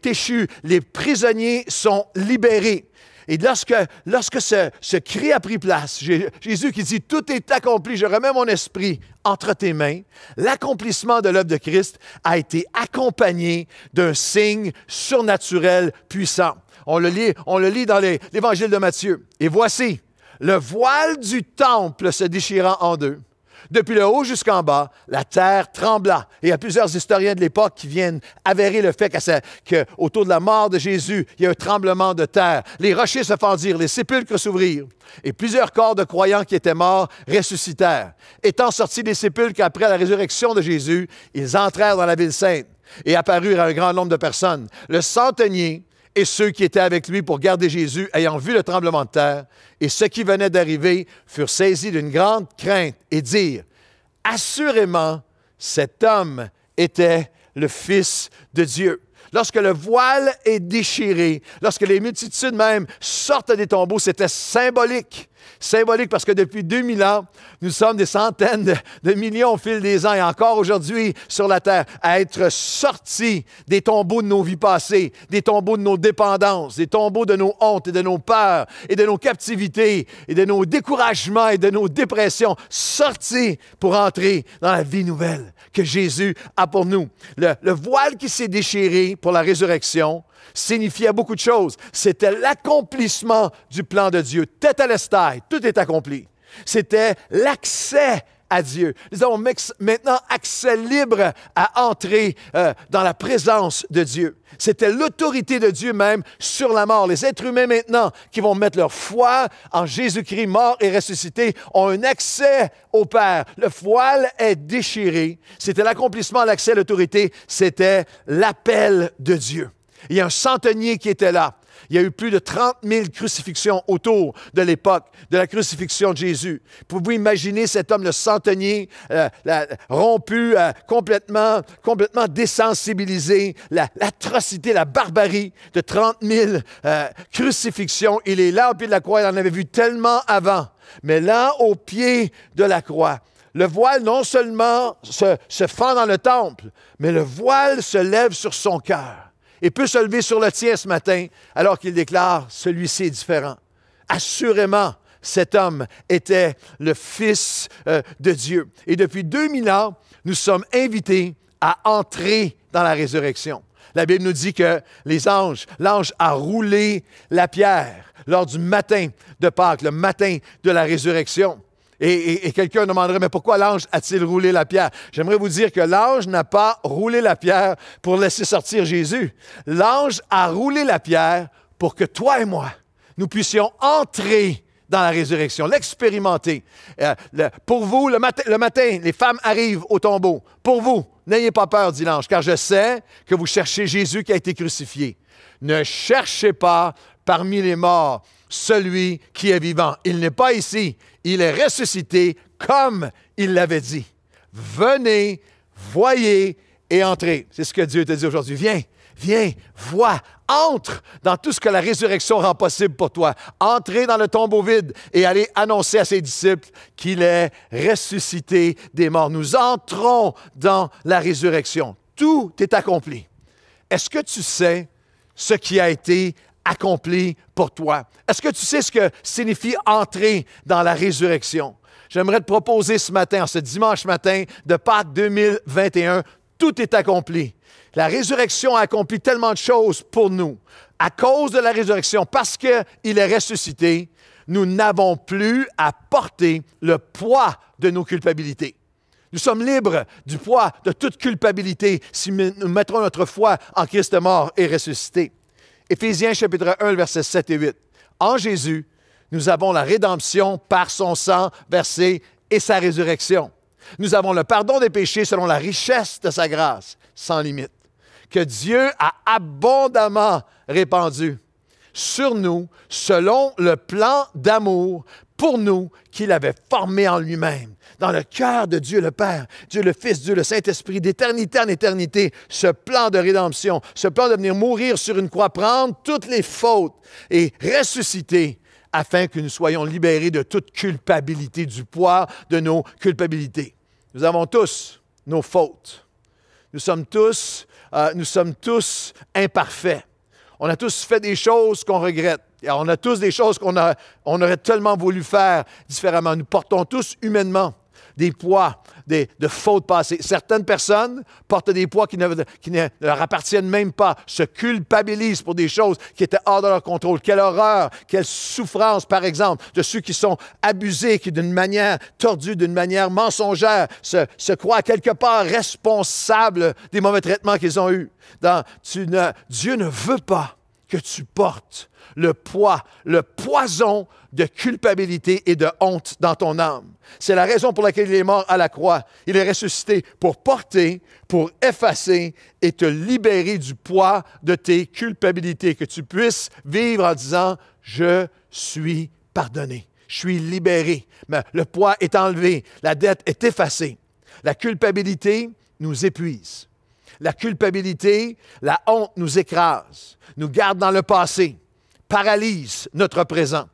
Speaker 6: échue, les prisonniers sont libérés. Et lorsque ce cri a pris place, Jésus qui dit « Tout est accompli, je remets mon esprit entre tes mains », l'accomplissement de l'œuvre de Christ a été accompagné d'un signe surnaturel puissant. On le lit dans l'Évangile de Matthieu. « Et voici, le voile du temple se déchirant en deux. Depuis le haut jusqu'en bas, la terre trembla. » Et il y a plusieurs historiens de l'époque qui viennent avérer le fait qu'autour de la mort de Jésus, il y a un tremblement de terre. Les rochers se fendirent, les sépulcres s'ouvrirent. Et plusieurs corps de croyants qui étaient morts ressuscitèrent. Étant sortis des sépulcres après la résurrection de Jésus, ils entrèrent dans la ville sainte et apparurent à un grand nombre de personnes. Le centenier et ceux qui étaient avec lui pour garder Jésus, ayant vu le tremblement de terre et ce qui venait d'arriver, furent saisis d'une grande crainte et dirent « Assurément, cet homme était le Fils de Dieu. » Lorsque le voile est déchiré, lorsque les multitudes même sortent des tombeaux, c'était symbolique. Symbolique parce que depuis 2000 ans, nous sommes des centaines de millions au fil des ans et encore aujourd'hui sur la terre à être sortis des tombeaux de nos vies passées, des tombeaux de nos dépendances, des tombeaux de nos hontes et de nos peurs et de nos captivités et de nos découragements et de nos dépressions, sortis pour entrer dans la vie nouvelle que Jésus a pour nous. Le voile qui s'est déchiré pour la résurrection signifiait beaucoup de choses. C'était l'accomplissement du plan de Dieu. Tetelestai, tout est accompli. C'était l'accès à Dieu. Nous avons maintenant accès libre à entrer dans la présence de Dieu. C'était l'autorité de Dieu même sur la mort. Les êtres humains maintenant qui vont mettre leur foi en Jésus-Christ mort et ressuscité ont un accès au Père. Le voile est déchiré. C'était l'accomplissement, l'accès à l'autorité. C'était l'appel de Dieu. Il y a un centenier qui était là. Il y a eu plus de 30 000 crucifixions autour de l'époque de la crucifixion de Jésus. Pouvez-vous imaginer cet homme, le centenier, rompu, complètement désensibilisé, l'atrocité, la barbarie de 30 000 crucifixions. Il est là au pied de la croix, il en avait vu tellement avant. Mais là, au pied de la croix, le voile non seulement se fend dans le temple, mais le voile se lève sur son cœur. Et peut se lever sur le tien ce matin alors qu'il déclare « Celui-ci est différent ». Assurément, cet homme était le Fils de Dieu. Et depuis 2000 ans, nous sommes invités à entrer dans la résurrection. La Bible nous dit que l'ange a roulé la pierre lors du matin de Pâques, le matin de la résurrection. Et quelqu'un demanderait, mais pourquoi l'ange a-t-il roulé la pierre? J'aimerais vous dire que l'ange n'a pas roulé la pierre pour laisser sortir Jésus. L'ange a roulé la pierre pour que toi et moi, nous puissions entrer dans la résurrection, l'expérimenter. Pour vous, le matin, les femmes arrivent au tombeau. Pour vous, n'ayez pas peur, dit l'ange, car je sais que vous cherchez Jésus qui a été crucifié. Ne cherchez pas parmi les morts celui qui est vivant. Il n'est pas ici. Il est ressuscité comme il l'avait dit. Venez, voyez et entrez. C'est ce que Dieu te dit aujourd'hui. Viens, vois, entre dans tout ce que la résurrection rend possible pour toi. Entrez dans le tombeau vide et allez annoncer à ses disciples qu'il est ressuscité des morts. Nous entrons dans la résurrection. Tout est accompli. Est-ce que tu sais ce qui a été accompli pour toi? Est-ce que tu sais ce que signifie entrer dans la résurrection? J'aimerais te proposer ce matin, en ce dimanche matin de Pâques 2021, tout est accompli. La résurrection a accompli tellement de choses pour nous. À cause de la résurrection, parce qu'il est ressuscité, nous n'avons plus à porter le poids de nos culpabilités. Nous sommes libres du poids de toute culpabilité si nous mettrons notre foi en Christ mort et ressuscité. Éphésiens chapitre 1, versets 7 et 8. En Jésus, nous avons la rédemption par son sang versé et sa résurrection. Nous avons le pardon des péchés selon la richesse de sa grâce, sans limite, que Dieu a abondamment répandu sur nous selon le plan d'amour pour nous qu'il avait formé en lui-même. Dans le cœur de Dieu le Père, Dieu le Fils, Dieu le Saint-Esprit, d'éternité en éternité, ce plan de rédemption, ce plan de venir mourir sur une croix, prendre toutes les fautes et ressusciter afin que nous soyons libérés de toute culpabilité, du poids de nos culpabilités. Nous avons tous nos fautes. Nous sommes tous imparfaits. On a tous fait des choses qu'on regrette. Et on a tous des choses on aurait tellement voulu faire différemment. Nous portons tous humainement des poids, de fautes passées. Certaines personnes portent des poids qui ne leur appartiennent même pas, se culpabilisent pour des choses qui étaient hors de leur contrôle. Quelle horreur, quelle souffrance, par exemple, de ceux qui sont abusés, qui d'une manière tordue, d'une manière mensongère, se croient quelque part responsables des mauvais traitements qu'ils ont eus. Dieu ne veut pas que tu portes le poids, le poison de culpabilité et de honte dans ton âme. C'est la raison pour laquelle il est mort à la croix. Il est ressuscité pour porter, pour effacer et te libérer du poids de tes culpabilités, que tu puisses vivre en disant « Je suis pardonné, je suis libéré, mais le poids est enlevé, la dette est effacée. » La culpabilité nous épuise. La culpabilité, la honte nous écrase, nous garde dans le passé, paralyse notre présent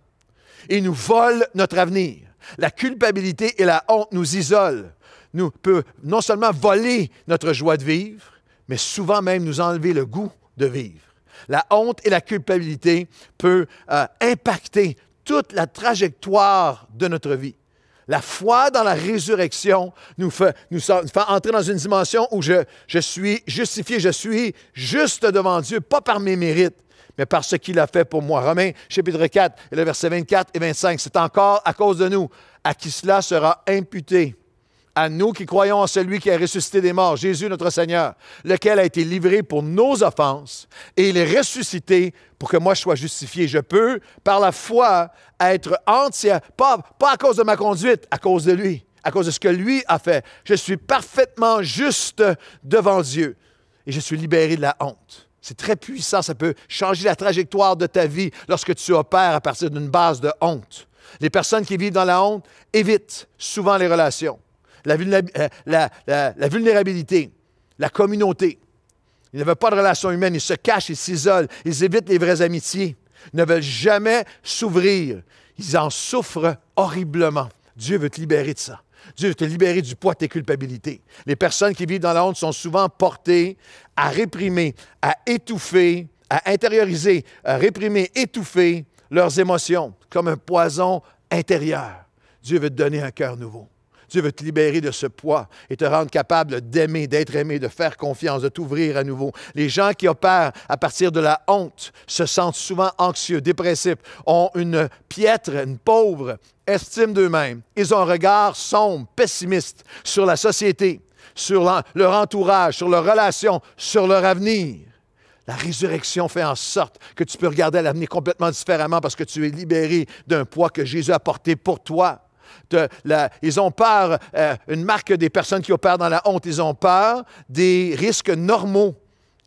Speaker 6: et nous vole notre avenir. La culpabilité et la honte nous isolent, nous peut non seulement voler notre joie de vivre, mais souvent même nous enlever le goût de vivre. La honte et la culpabilité peuvent impacter toute la trajectoire de notre vie. La foi dans la résurrection nous fait entrer dans une dimension où je suis justifié, je suis juste devant Dieu, pas par mes mérites, mais par ce qu'il a fait pour moi. Romains, chapitre 4, et le verset 24 et 25, c'est encore à cause de nous, à qui cela sera imputé. À nous qui croyons en celui qui a ressuscité des morts, Jésus notre Seigneur, lequel a été livré pour nos offenses, et il est ressuscité pour que moi je sois justifié. Je peux, par la foi, être entier, pas à cause de ma conduite, à cause de lui, à cause de ce que lui a fait. Je suis parfaitement juste devant Dieu et je suis libéré de la honte. C'est très puissant, ça peut changer la trajectoire de ta vie lorsque tu opères à partir d'une base de honte. Les personnes qui vivent dans la honte évitent souvent les relations. La vulnérabilité, la communauté. Ils ne veulent pas de relations humaines, ils se cachent, ils s'isolent, ils évitent les vraies amitiés. Ils ne veulent jamais s'ouvrir. Ils en souffrent horriblement. Dieu veut te libérer de ça. Dieu veut te libérer du poids de tes culpabilités. Les personnes qui vivent dans la honte sont souvent portées à réprimer, à étouffer, à intérioriser, à réprimer, étouffer leurs émotions comme un poison intérieur. Dieu veut te donner un cœur nouveau. Dieu veut te libérer de ce poids et te rendre capable d'aimer, d'être aimé, de faire confiance, de t'ouvrir à nouveau. Les gens qui opèrent à partir de la honte se sentent souvent anxieux, dépressifs, ont une piètre, une pauvre estime d'eux-mêmes. Ils ont un regard sombre, pessimiste sur la société, sur leur entourage, sur leurs relations, sur leur avenir. La résurrection fait en sorte que tu peux regarder à l'avenir complètement différemment parce que tu es libéré d'un poids que Jésus a porté pour toi. Ils ont peur, une marque des personnes qui opèrent dans la honte, ils ont peur des risques normaux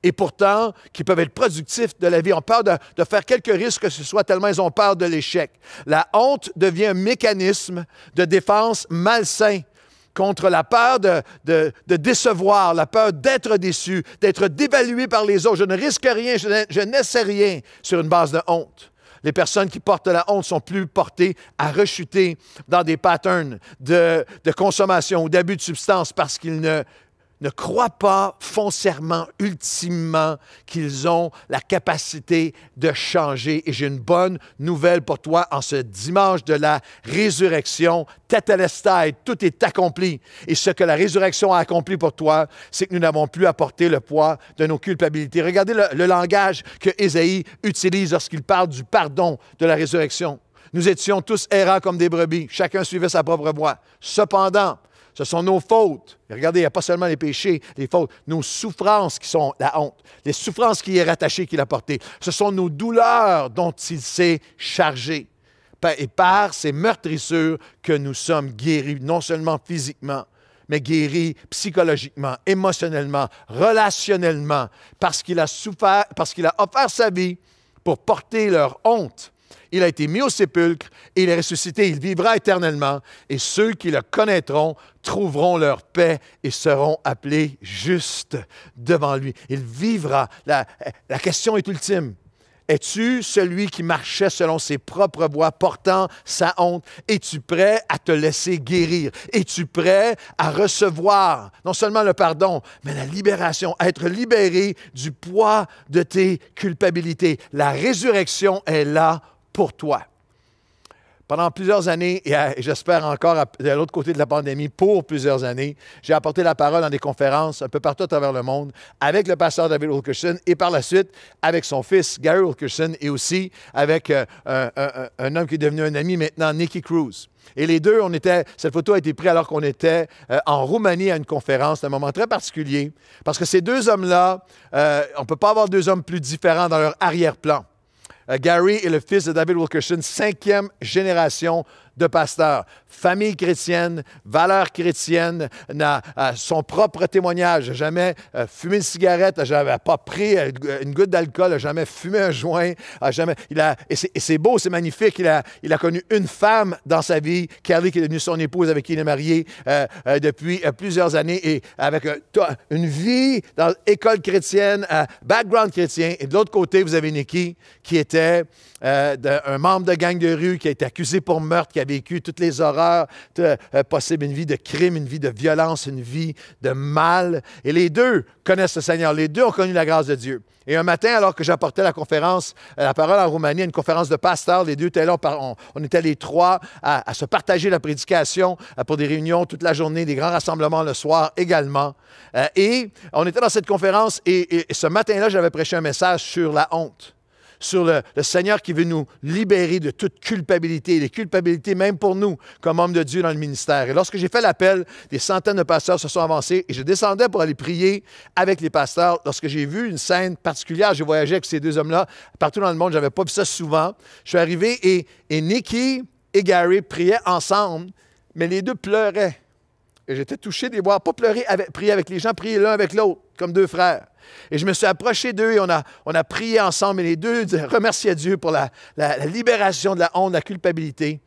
Speaker 6: et pourtant qui peuvent être productifs de la vie. Ils ont peur de faire quelques risques que ce soit tellement ils ont peur de l'échec. La honte devient un mécanisme de défense malsain contre la peur de décevoir, la peur d'être déçu, d'être dévalué par les autres. Je ne risque rien, je n'essaie rien sur une base de honte. Les personnes qui portent la honte sont plus portées à rechuter dans des patterns de consommation ou d'abus de substances parce qu'ils ne croient pas foncièrement, ultimement, qu'ils ont la capacité de changer. Et j'ai une bonne nouvelle pour toi en ce dimanche de la résurrection. Tetelestai, tout est accompli. Et ce que la résurrection a accompli pour toi, c'est que nous n'avons plus à porter le poids de nos culpabilités. Regardez le langage que Ésaïe utilise lorsqu'il parle du pardon de la résurrection. Nous étions tous errants comme des brebis. Chacun suivait sa propre voie. Cependant, ce sont nos fautes. Et regardez, il n'y a pas seulement les péchés, les fautes, nos souffrances qui sont la honte, les souffrances qui est rattachées, qu'il a portées. Ce sont nos douleurs dont il s'est chargé. Et par ces meurtrissures que nous sommes guéris, non seulement physiquement, mais guéris psychologiquement, émotionnellement, relationnellement, parce qu'il a souffert, parce qu'il a offert sa vie pour porter leur honte. Il a été mis au sépulcre et il est ressuscité. Il vivra éternellement et ceux qui le connaîtront trouveront leur paix et seront appelés justes devant lui. Il vivra. La question est ultime. Es-tu celui qui marchait selon ses propres voies, portant sa honte? Es-tu prêt à te laisser guérir? Es-tu prêt à recevoir non seulement le pardon, mais la libération, à être libéré du poids de tes culpabilités? La résurrection est là pour toi. Pendant plusieurs années, et j'espère encore de l'autre côté de la pandémie, pour plusieurs années, j'ai apporté la parole dans des conférences un peu partout à travers le monde avec le pasteur David Wilkerson et par la suite avec son fils Gary Wilkerson et aussi avec un homme qui est devenu un ami maintenant, Nicky Cruz. Et les deux, cette photo a été prise alors qu'on était en Roumanie à une conférence, un moment très particulier, parce que ces deux hommes-là, on ne peut pas avoir deux hommes plus différents dans leur arrière-plan. Gary est le fils de David Wilkerson, 5e génération de pasteur. Famille chrétienne, valeurs chrétiennes, son propre témoignage, n'a jamais fumé une cigarette, n'a jamais pas pris une goutte d'alcool, n'a jamais fumé un joint, et c'est beau, c'est magnifique. Il a connu une femme dans sa vie, Carly, qui est devenue son épouse, avec qui il est marié depuis plusieurs années, et avec une vie dans l'école chrétienne, background chrétien. Et de l'autre côté, vous avez Nicky, qui était un membre de gang de rue, qui a été accusé pour meurtre, qui a vécu toutes les horreurs possibles, une vie de crime, une vie de violence, une vie de mal. Et les deux connaissent le Seigneur. Les deux ont connu la grâce de Dieu. Et un matin, alors que j'apportais la parole en Roumanie, une conférence de pasteurs, les deux étaient là, on était les trois à se partager la prédication pour des réunions toute la journée, des grands rassemblements le soir également. Et on était dans cette conférence et ce matin-là, j'avais prêché un message sur la honte. Sur le Seigneur qui veut nous libérer de toute culpabilité, les culpabilités même pour nous, comme hommes de Dieu dans le ministère. Et lorsque j'ai fait l'appel, des centaines de pasteurs se sont avancés et je descendais pour aller prier avec les pasteurs. Lorsque j'ai vu une scène particulière, j'ai voyagé avec ces deux hommes-là partout dans le monde, je n'avais pas vu ça souvent. Je suis arrivé et Nicky et Gary priaient ensemble, mais les deux pleuraient. Et j'étais touché de les voir, pas pleurer, prier avec les gens, prier l'un avec l'autre, comme deux frères. Et je me suis approché d'eux et on a prié ensemble. Et les deux remerciaient Dieu pour la libération de la honte, de la culpabilité.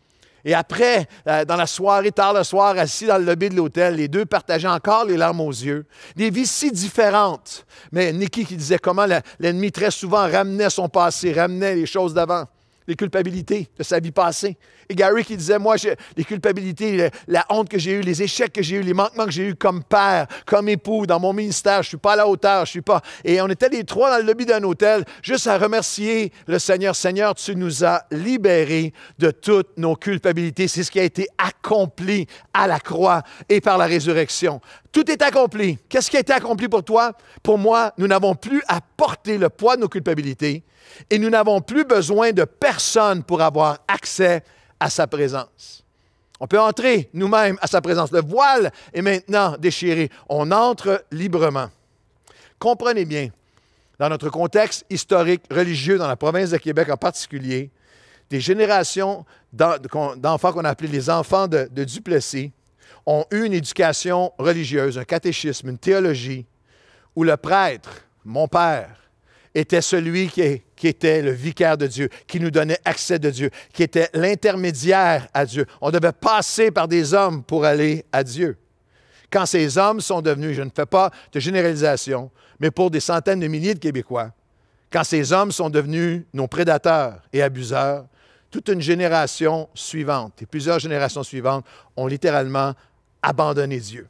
Speaker 6: Et après, dans la soirée, tard le soir, assis dans le lobby de l'hôtel, les deux partageaient encore les larmes aux yeux. Des vies si différentes. Mais Nicky qui disait comment l'ennemi très souvent ramenait son passé, ramenait les choses d'avant, les culpabilités de sa vie passée. Et Gary qui disait, moi, les culpabilités, la honte que j'ai eue, les échecs que j'ai eus, les manquements que j'ai eus comme père, comme époux, dans mon ministère, je ne suis pas à la hauteur, je ne suis pas... Et on était les trois dans le lobby d'un hôtel, juste à remercier le Seigneur. Seigneur, tu nous as libérés de toutes nos culpabilités. C'est ce qui a été accompli à la croix et par la résurrection. Tout est accompli. Qu'est-ce qui a été accompli pour toi? Pour moi, nous n'avons plus à porter le poids de nos culpabilités et nous n'avons plus besoin de personne pour avoir accès à sa présence. On peut entrer nous-mêmes à sa présence. Le voile est maintenant déchiré. On entre librement. Comprenez bien, dans notre contexte historique, religieux, dans la province de Québec en particulier, des générations d'enfants qu'on a appelés les enfants de Duplessis ont eu une éducation religieuse, un catéchisme, une théologie, où le prêtre, mon père, était celui qui était le vicaire de Dieu, qui nous donnait accès de Dieu, qui était l'intermédiaire à Dieu. On devait passer par des hommes pour aller à Dieu. Quand ces hommes sont devenus, je ne fais pas de généralisation, mais pour des centaines de milliers de Québécois, quand ces hommes sont devenus nos prédateurs et abuseurs, toute une génération suivante et plusieurs générations suivantes ont littéralement abandonné Dieu.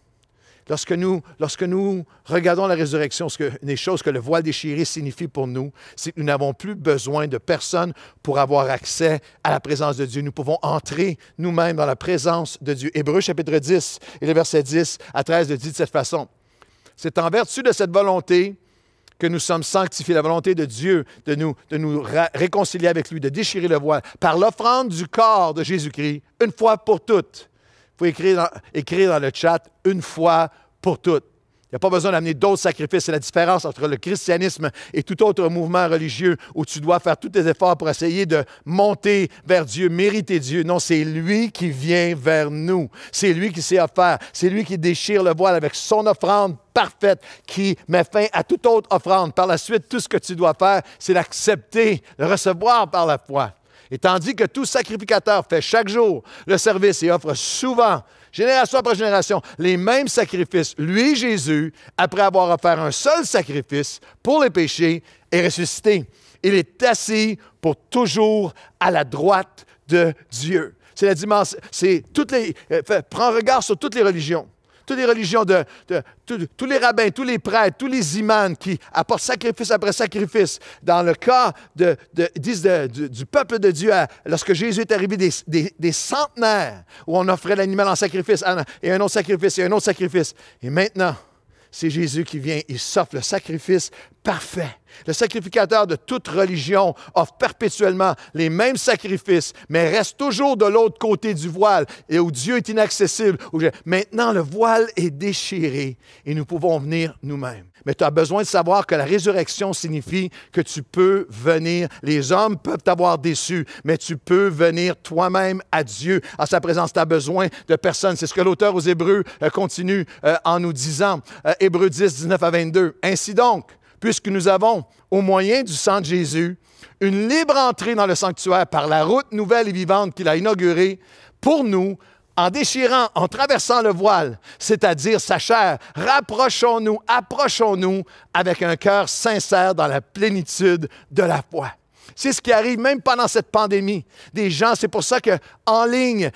Speaker 6: Lorsque nous regardons la résurrection, les choses que le voile déchiré signifie pour nous, c'est que nous n'avons plus besoin de personne pour avoir accès à la présence de Dieu. Nous pouvons entrer nous-mêmes dans la présence de Dieu. Hébreux chapitre 10 et le verset 10 à 13 le dit de cette façon. C'est en vertu de cette volonté que nous sommes sanctifiés, la volonté de Dieu de nous réconcilier avec lui, de déchirer le voile, par l'offrande du corps de Jésus-Christ, une fois pour toutes. Il faut écrire dans le chat « une fois pour toutes ». Il n'y a pas besoin d'amener d'autres sacrifices. C'est la différence entre le christianisme et tout autre mouvement religieux où tu dois faire tous tes efforts pour essayer de monter vers Dieu, mériter Dieu. Non, c'est lui qui vient vers nous. C'est lui qui s'est offert. C'est lui qui déchire le voile avec son offrande parfaite qui met fin à toute autre offrande. Par la suite, tout ce que tu dois faire, c'est l'accepter, le recevoir par la foi. Et tandis que tout sacrificateur fait chaque jour le service et offre souvent, génération après génération, les mêmes sacrifices, lui, Jésus, après avoir offert un seul sacrifice pour les péchés, est ressuscité. Il est assis pour toujours à la droite de Dieu. C'est la dimension, c'est toutes les, prends regard sur toutes les religions. Toutes les religions, tous les rabbins, tous les prêtres, tous les imams qui apportent sacrifice après sacrifice. Dans le cas du peuple de Dieu, lorsque Jésus est arrivé, des centenaires où on offrait l'animal en sacrifice, et un autre sacrifice, et un autre sacrifice. Et maintenant, c'est Jésus qui vient, il s'offre le sacrifice parfait. Le sacrificateur de toute religion offre perpétuellement les mêmes sacrifices, mais reste toujours de l'autre côté du voile, et où Dieu est inaccessible. Maintenant, le voile est déchiré et nous pouvons venir nous-mêmes. Mais tu as besoin de savoir que la résurrection signifie que tu peux venir. Les hommes peuvent t'avoir déçu, mais tu peux venir toi-même à Dieu. En sa présence, tu as besoin de personne. C'est ce que l'auteur aux Hébreux continue en nous disant. Hébreux 10, 19 à 22. Ainsi donc, puisque nous avons, au moyen du sang de Jésus, une libre entrée dans le sanctuaire par la route nouvelle et vivante qu'il a inaugurée pour nous, en déchirant, en traversant le voile, c'est-à-dire sa chair, rapprochons-nous, approchons-nous avec un cœur sincère dans la plénitude de la foi. C'est ce qui arrive même pendant cette pandémie. Des gens, c'est pour ça qu'en ligne,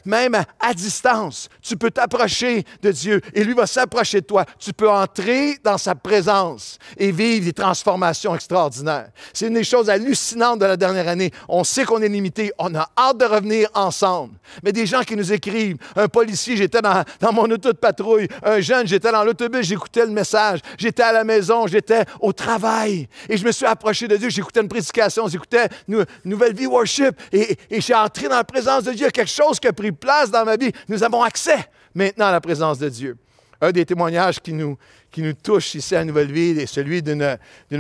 Speaker 6: même à distance, tu peux t'approcher de Dieu et lui va s'approcher de toi. Tu peux entrer dans sa présence et vivre des transformations extraordinaires. C'est une des choses hallucinantes de la dernière année. On sait qu'on est limité, on a hâte de revenir ensemble. Mais des gens qui nous écrivent, un policier, j'étais dans mon auto de patrouille, un jeune, j'étais dans l'autobus, j'écoutais le message, j'étais à la maison, j'étais au travail et je me suis approché de Dieu, j'écoutais une prédication. J'écoutais Nouvelle Vie Worship et je suis entré dans la présence de Dieu. Quelque chose qui a pris place dans ma vie. Nous avons accès maintenant à la présence de Dieu. Un des témoignages qui nous touche ici à Nouvelle Vie est celui d'une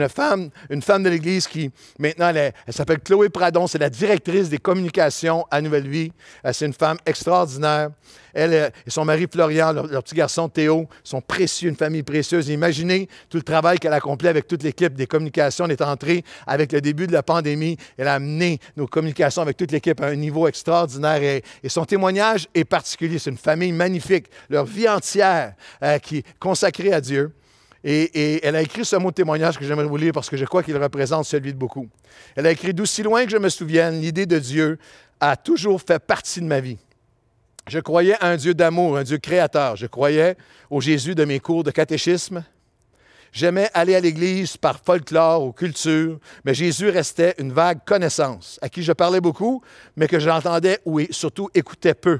Speaker 6: femme, une femme de l'Église qui, maintenant, elle s'appelle Chloé Pradon. C'est la directrice des communications à Nouvelle Vie. C'est une femme extraordinaire. Elle et son mari Florian, leur petit garçon Théo, sont précieux, une famille précieuse. Imaginez tout le travail qu'elle a accompli avec toute l'équipe des communications. Elle est entrée avec le début de la pandémie. Elle a amené nos communications avec toute l'équipe à un niveau extraordinaire. Et son témoignage est particulier. C'est une famille magnifique. Leur vie entière qui est consacrée à Dieu. Et elle a écrit ce mot de témoignage que j'aimerais vous lire parce que je crois qu'il représente celui de beaucoup. Elle a écrit « D'aussi loin que je me souvienne, l'idée de Dieu a toujours fait partie de ma vie. Je croyais à un Dieu d'amour, un Dieu créateur. Je croyais au Jésus de mes cours de catéchisme. J'aimais aller à l'Église par folklore ou culture, mais Jésus restait une vague connaissance, à qui je parlais beaucoup, mais que j'entendais ou surtout écoutais peu.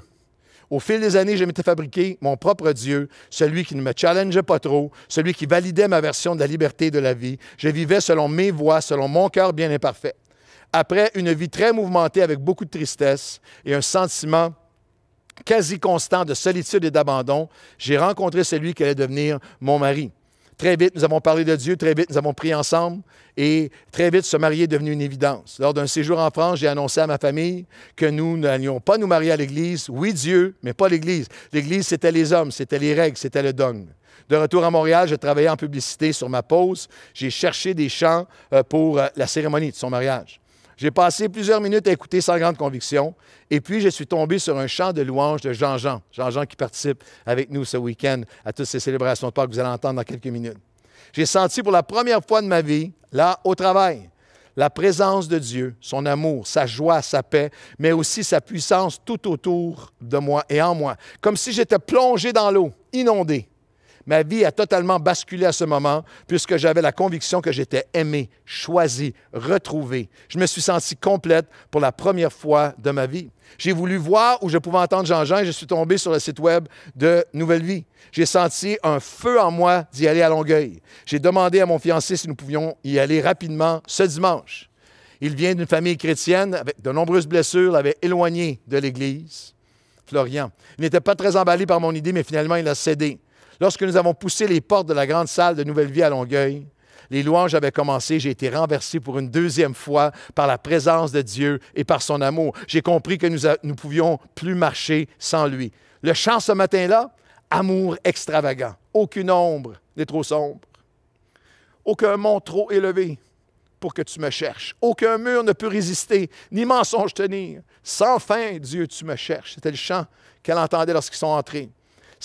Speaker 6: Au fil des années, je m'étais fabriqué mon propre Dieu, celui qui ne me challengeait pas trop, celui qui validait ma version de la liberté et de la vie. Je vivais selon mes voies, selon mon cœur bien imparfait. Après une vie très mouvementée avec beaucoup de tristesse et un sentiment quasi constant de solitude et d'abandon, j'ai rencontré celui qui allait devenir mon mari. Très vite, nous avons parlé de Dieu, très vite, nous avons prié ensemble et très vite, se marier est devenu une évidence. Lors d'un séjour en France, j'ai annoncé à ma famille que nous n'allions pas nous marier à l'Église. Oui, Dieu, mais pas l'Église. L'Église, c'était les hommes, c'était les règles, c'était le dogme. De retour à Montréal, je travaillais en publicité sur ma pause. J'ai cherché des chants pour la cérémonie de son mariage. J'ai passé plusieurs minutes à écouter sans grande conviction. Et puis, je suis tombé sur un chant de louange de Jean-Jean. Jean-Jean qui participe avec nous ce week-end à toutes ces célébrations de Pâques que vous allez entendre dans quelques minutes. J'ai senti pour la première fois de ma vie, là, au travail, la présence de Dieu, son amour, sa joie, sa paix, mais aussi sa puissance tout autour de moi et en moi. Comme si j'étais plongé dans l'eau, inondé. Ma vie a totalement basculé à ce moment puisque j'avais la conviction que j'étais aimé, choisi, retrouvé. Je me suis senti complète pour la première fois de ma vie. J'ai voulu voir où je pouvais entendre Jean-Jean et je suis tombé sur le site web de Nouvelle Vie. J'ai senti un feu en moi d'y aller à Longueuil. J'ai demandé à mon fiancé si nous pouvions y aller rapidement ce dimanche. Il vient d'une famille chrétienne avec de nombreuses blessures, l'avait éloigné de l'Église. Florian. Il n'était pas très emballé par mon idée, mais finalement, il a cédé. Lorsque nous avons poussé les portes de la grande salle de Nouvelle Vie à Longueuil, les louanges avaient commencé. J'ai été renversé pour une deuxième fois par la présence de Dieu et par son amour. J'ai compris que nous ne pouvions plus marcher sans lui. Le chant ce matin-là, amour extravagant. Aucune ombre n'est trop sombre. Aucun mont trop élevé pour que tu me cherches. Aucun mur ne peut résister, ni mensonge tenir. Sans fin, Dieu, tu me cherches. C'était le chant qu'elle entendait lorsqu'ils sont entrés.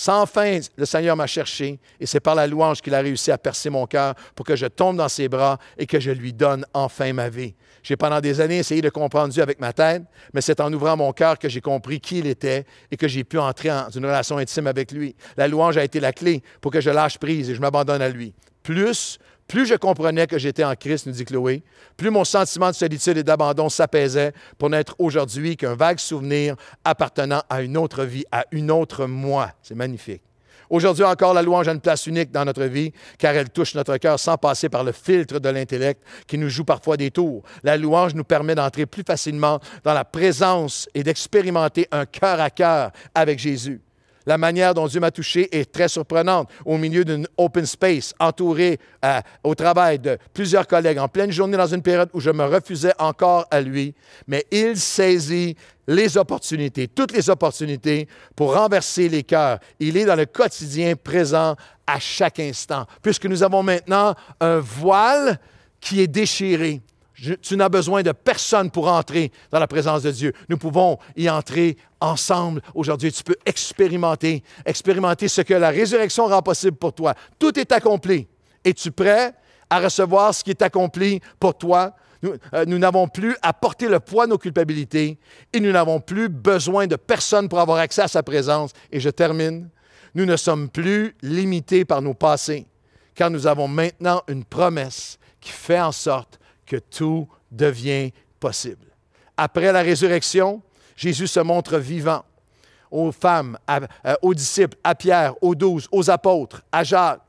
Speaker 6: Sans fin, le Seigneur m'a cherché et c'est par la louange qu'il a réussi à percer mon cœur pour que je tombe dans ses bras et que je lui donne enfin ma vie. J'ai pendant des années essayé de comprendre Dieu avec ma tête, mais c'est en ouvrant mon cœur que j'ai compris qui il était et que j'ai pu entrer dans une relation intime avec lui. La louange a été la clé pour que je lâche prise et je m'abandonne à lui. Plus je comprenais que j'étais en Christ, nous dit Chloé, plus mon sentiment de solitude et d'abandon s'apaisait pour n'être aujourd'hui qu'un vague souvenir appartenant à une autre vie, à une autre moi. C'est magnifique. Aujourd'hui encore, la louange a une place unique dans notre vie car elle touche notre cœur sans passer par le filtre de l'intellect qui nous joue parfois des tours. La louange nous permet d'entrer plus facilement dans la présence et d'expérimenter un cœur à cœur avec Jésus. La manière dont Dieu m'a touché est très surprenante. Au milieu d'une open space, entouré au travail de plusieurs collègues, en pleine journée dans une période où je me refusais encore à lui, mais il saisit les opportunités, toutes les opportunités pour renverser les cœurs. Il est dans le quotidien présent à chaque instant. Puisque nous avons maintenant un voile qui est déchiré. Tu n'as besoin de personne pour entrer dans la présence de Dieu. Nous pouvons y entrer ensemble. Aujourd'hui, tu peux expérimenter ce que la résurrection rend possible pour toi. Tout est accompli. Es-tu prêt à recevoir ce qui est accompli pour toi? Nous n'avons plus à porter le poids de nos culpabilités et nous n'avons plus besoin de personne pour avoir accès à sa présence. Et je termine. Nous ne sommes plus limités par nos passés, car nous avons maintenant une promesse qui fait en sorte que tout devient possible. Après la résurrection, Jésus se montre vivant aux femmes, aux disciples, à Pierre, aux 12, aux apôtres, à Jacques,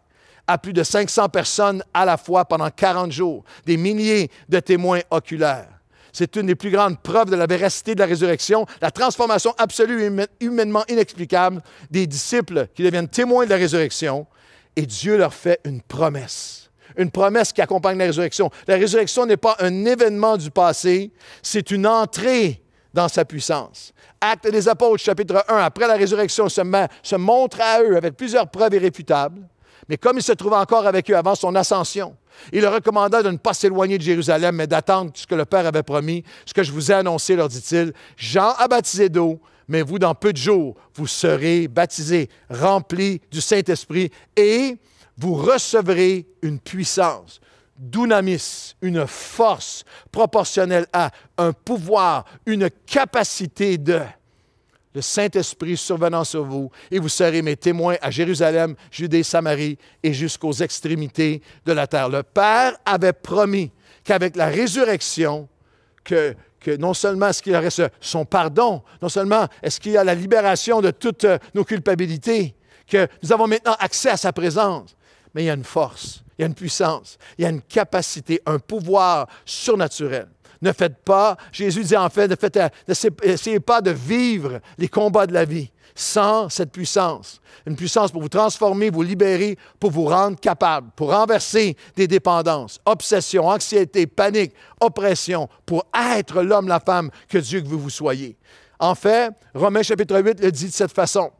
Speaker 6: à plus de 500 personnes à la fois pendant 40 jours, des milliers de témoins oculaires. C'est une des plus grandes preuves de la véracité de la résurrection, la transformation absolue et humainement inexplicable des disciples qui deviennent témoins de la résurrection, et Dieu leur fait une promesse. Une promesse qui accompagne la résurrection. La résurrection n'est pas un événement du passé, c'est une entrée dans sa puissance. Actes des Apôtres, chapitre 1, après la résurrection, se montre à eux avec plusieurs preuves irréfutables, mais comme il se trouvait encore avec eux avant son ascension, il leur recommanda de ne pas s'éloigner de Jérusalem, mais d'attendre ce que le Père avait promis, ce que je vous ai annoncé, leur dit-il. Jean a baptisé d'eau, mais vous, dans peu de jours, vous serez baptisés, remplis du Saint-Esprit, et vous recevrez une puissance, dunamis, une force proportionnelle à un pouvoir, une capacité de le Saint-Esprit survenant sur vous, et vous serez mes témoins à Jérusalem, Judée, Samarie et jusqu'aux extrémités de la terre. Le Père avait promis qu'avec la résurrection, que non seulement est-ce qu'il y aurait son pardon, non seulement est-ce qu'il y a la libération de toutes nos culpabilités, que nous avons maintenant accès à sa présence, mais il y a une force, il y a une puissance, il y a une capacité, un pouvoir surnaturel. Ne faites pas, Jésus dit en fait, n'essayez pas de vivre les combats de la vie sans cette puissance. Une puissance pour vous transformer, vous libérer, pour vous rendre capable, pour renverser des dépendances, obsessions, anxiété, panique, oppression, pour être l'homme, la femme que Dieu veut que vous soyez. En fait, Romains chapitre 8 le dit de cette façon.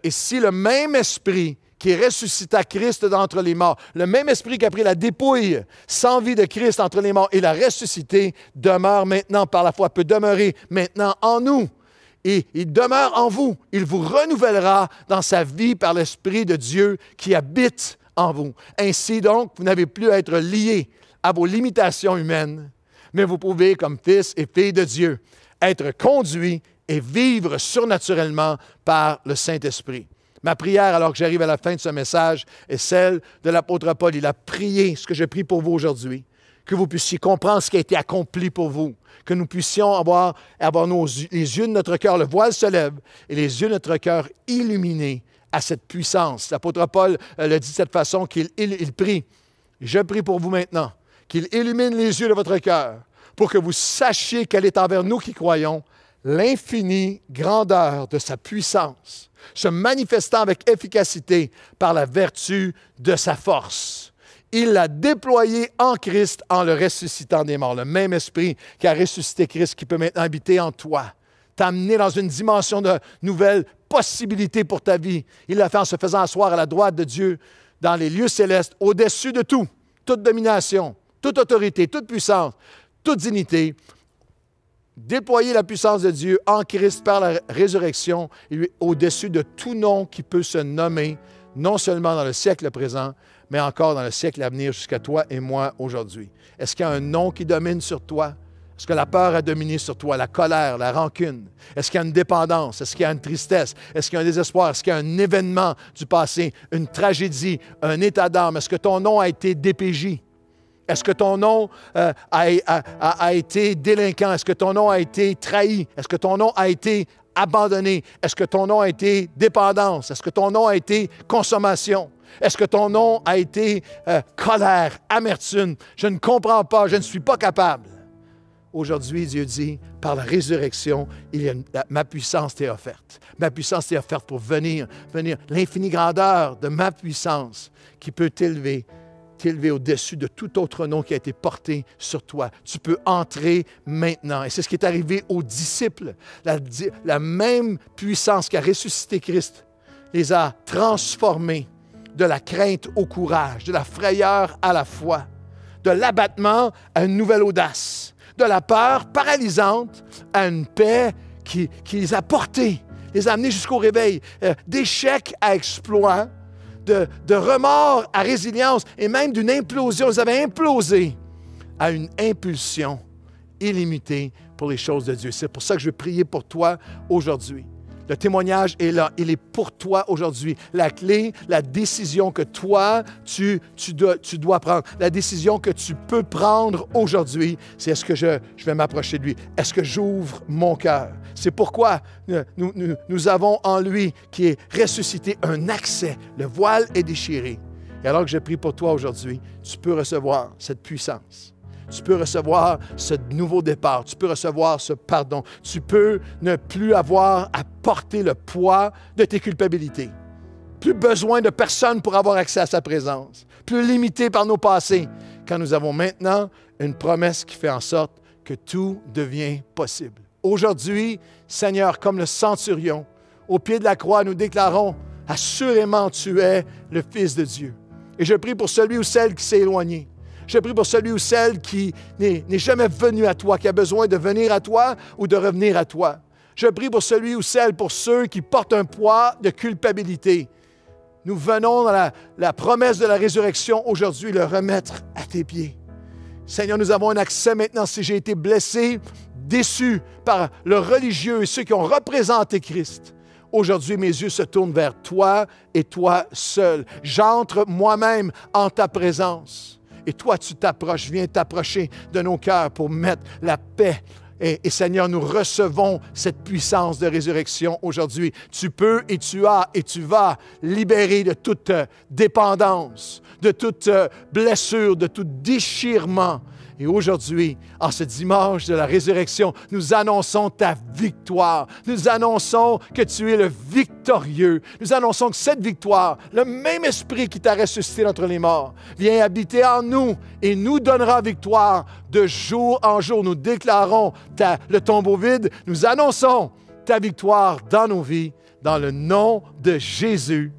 Speaker 6: Et si le même esprit qui ressuscita Christ d'entre les morts, le même esprit qui a pris la dépouille sans vie de Christ entre les morts et l'a ressuscité, demeure maintenant par la foi, peut demeurer maintenant en nous. Et il demeure en vous. Il vous renouvellera dans sa vie par l'Esprit de Dieu qui habite en vous. Ainsi donc, vous n'avez plus à être liés à vos limitations humaines, mais vous pouvez, comme fils et filles de Dieu, être conduits et vivre surnaturellement par le Saint-Esprit. Ma prière, alors que j'arrive à la fin de ce message, est celle de l'apôtre Paul. Il a prié ce que je prie pour vous aujourd'hui, que vous puissiez comprendre ce qui a été accompli pour vous, que nous puissions avoir les yeux de notre cœur, le voile se lève, et les yeux de notre cœur illuminés à cette puissance. L'apôtre Paul le dit de cette façon qu'il prie. Je prie pour vous maintenant, qu'il illumine les yeux de votre cœur, pour que vous sachiez quelle est envers nous qui croyons l'infinie grandeur de sa puissance, se manifestant avec efficacité par la vertu de sa force. Il l'a déployé en Christ en le ressuscitant des morts. Le même esprit qui a ressuscité Christ, qui peut maintenant habiter en toi, t'amener dans une dimension de nouvelles possibilités pour ta vie. Il l'a fait en se faisant asseoir à la droite de Dieu dans les lieux célestes, au-dessus de tout, toute domination, toute autorité, toute puissance, toute dignité, déployer la puissance de Dieu en Christ par la résurrection, au-dessus de tout nom qui peut se nommer, non seulement dans le siècle présent, mais encore dans le siècle à venir jusqu'à toi et moi aujourd'hui. Est-ce qu'il y a un nom qui domine sur toi? Est-ce que la peur a dominé sur toi, la colère, la rancune? Est-ce qu'il y a une dépendance? Est-ce qu'il y a une tristesse? Est-ce qu'il y a un désespoir? Est-ce qu'il y a un événement du passé, une tragédie, un état d'âme? Est-ce que ton nom a été DPJ? Est-ce que ton nom a été délinquant? Est-ce que ton nom a été trahi? Est-ce que ton nom a été abandonné? Est-ce que ton nom a été dépendance? Est-ce que ton nom a été consommation? Est-ce que ton nom a été colère, amertume? Je ne comprends pas, je ne suis pas capable. Aujourd'hui, Dieu dit, par la résurrection, ma puissance t'est offerte. Ma puissance t'est offerte pour venir l'infinie grandeur de ma puissance qui peut t'élever au-dessus de tout autre nom qui a été porté sur toi. Tu peux entrer maintenant. Et c'est ce qui est arrivé aux disciples. La même puissance qui a ressuscité Christ les a transformés de la crainte au courage, de la frayeur à la foi, de l'abattement à une nouvelle audace, de la peur paralysante à une paix qui les a portés, les a amenés jusqu'au réveil, d'échec à exploit, de remords à résilience et même d'une implosion. Ils avaient implosé à une impulsion illimitée pour les choses de Dieu. C'est pour ça que je veux prier pour toi aujourd'hui. Le témoignage est là. Il est pour toi aujourd'hui. La clé, la décision que toi, tu dois prendre, la décision que tu peux prendre aujourd'hui, c'est est-ce que je vais m'approcher de lui? Est-ce que j'ouvre mon cœur? C'est pourquoi nous avons en lui, qui est ressuscité, un accès. Le voile est déchiré. Et alors que je prie pour toi aujourd'hui, tu peux recevoir cette puissance. Tu peux recevoir ce nouveau départ. Tu peux recevoir ce pardon. Tu peux ne plus avoir à porter le poids de tes culpabilités. Plus besoin de personne pour avoir accès à sa présence. Plus limité par nos passés. Quand nous avons maintenant une promesse qui fait en sorte que tout devient possible. Aujourd'hui, Seigneur, comme le centurion, au pied de la croix, nous déclarons, assurément tu es le Fils de Dieu. Et je prie pour celui ou celle qui s'est éloigné. Je prie pour celui ou celle qui n'est jamais venu à toi, qui a besoin de venir à toi ou de revenir à toi. Je prie pour celui ou celle, pour ceux qui portent un poids de culpabilité. Nous venons dans la promesse de la résurrection aujourd'hui le remettre à tes pieds. Seigneur, nous avons un accès maintenant. Si j'ai été blessé, déçu par le religieux et ceux qui ont représenté Christ, aujourd'hui, mes yeux se tournent vers toi et toi seul. J'entre moi-même en ta présence. Et toi, tu t'approches, viens t'approcher de nos cœurs pour mettre la paix. Et Seigneur, nous recevons cette puissance de résurrection aujourd'hui. Tu peux et tu as et tu vas libérer de toute dépendance, de toute blessure, de tout déchirement. Et aujourd'hui, en ce dimanche de la résurrection, nous annonçons ta victoire. Nous annonçons que tu es le victorieux. Nous annonçons que cette victoire, le même esprit qui t'a ressuscité d'entre les morts, vient habiter en nous et nous donnera victoire de jour en jour. Nous déclarons le tombeau vide. Nous annonçons ta victoire dans nos vies, dans le nom de Jésus.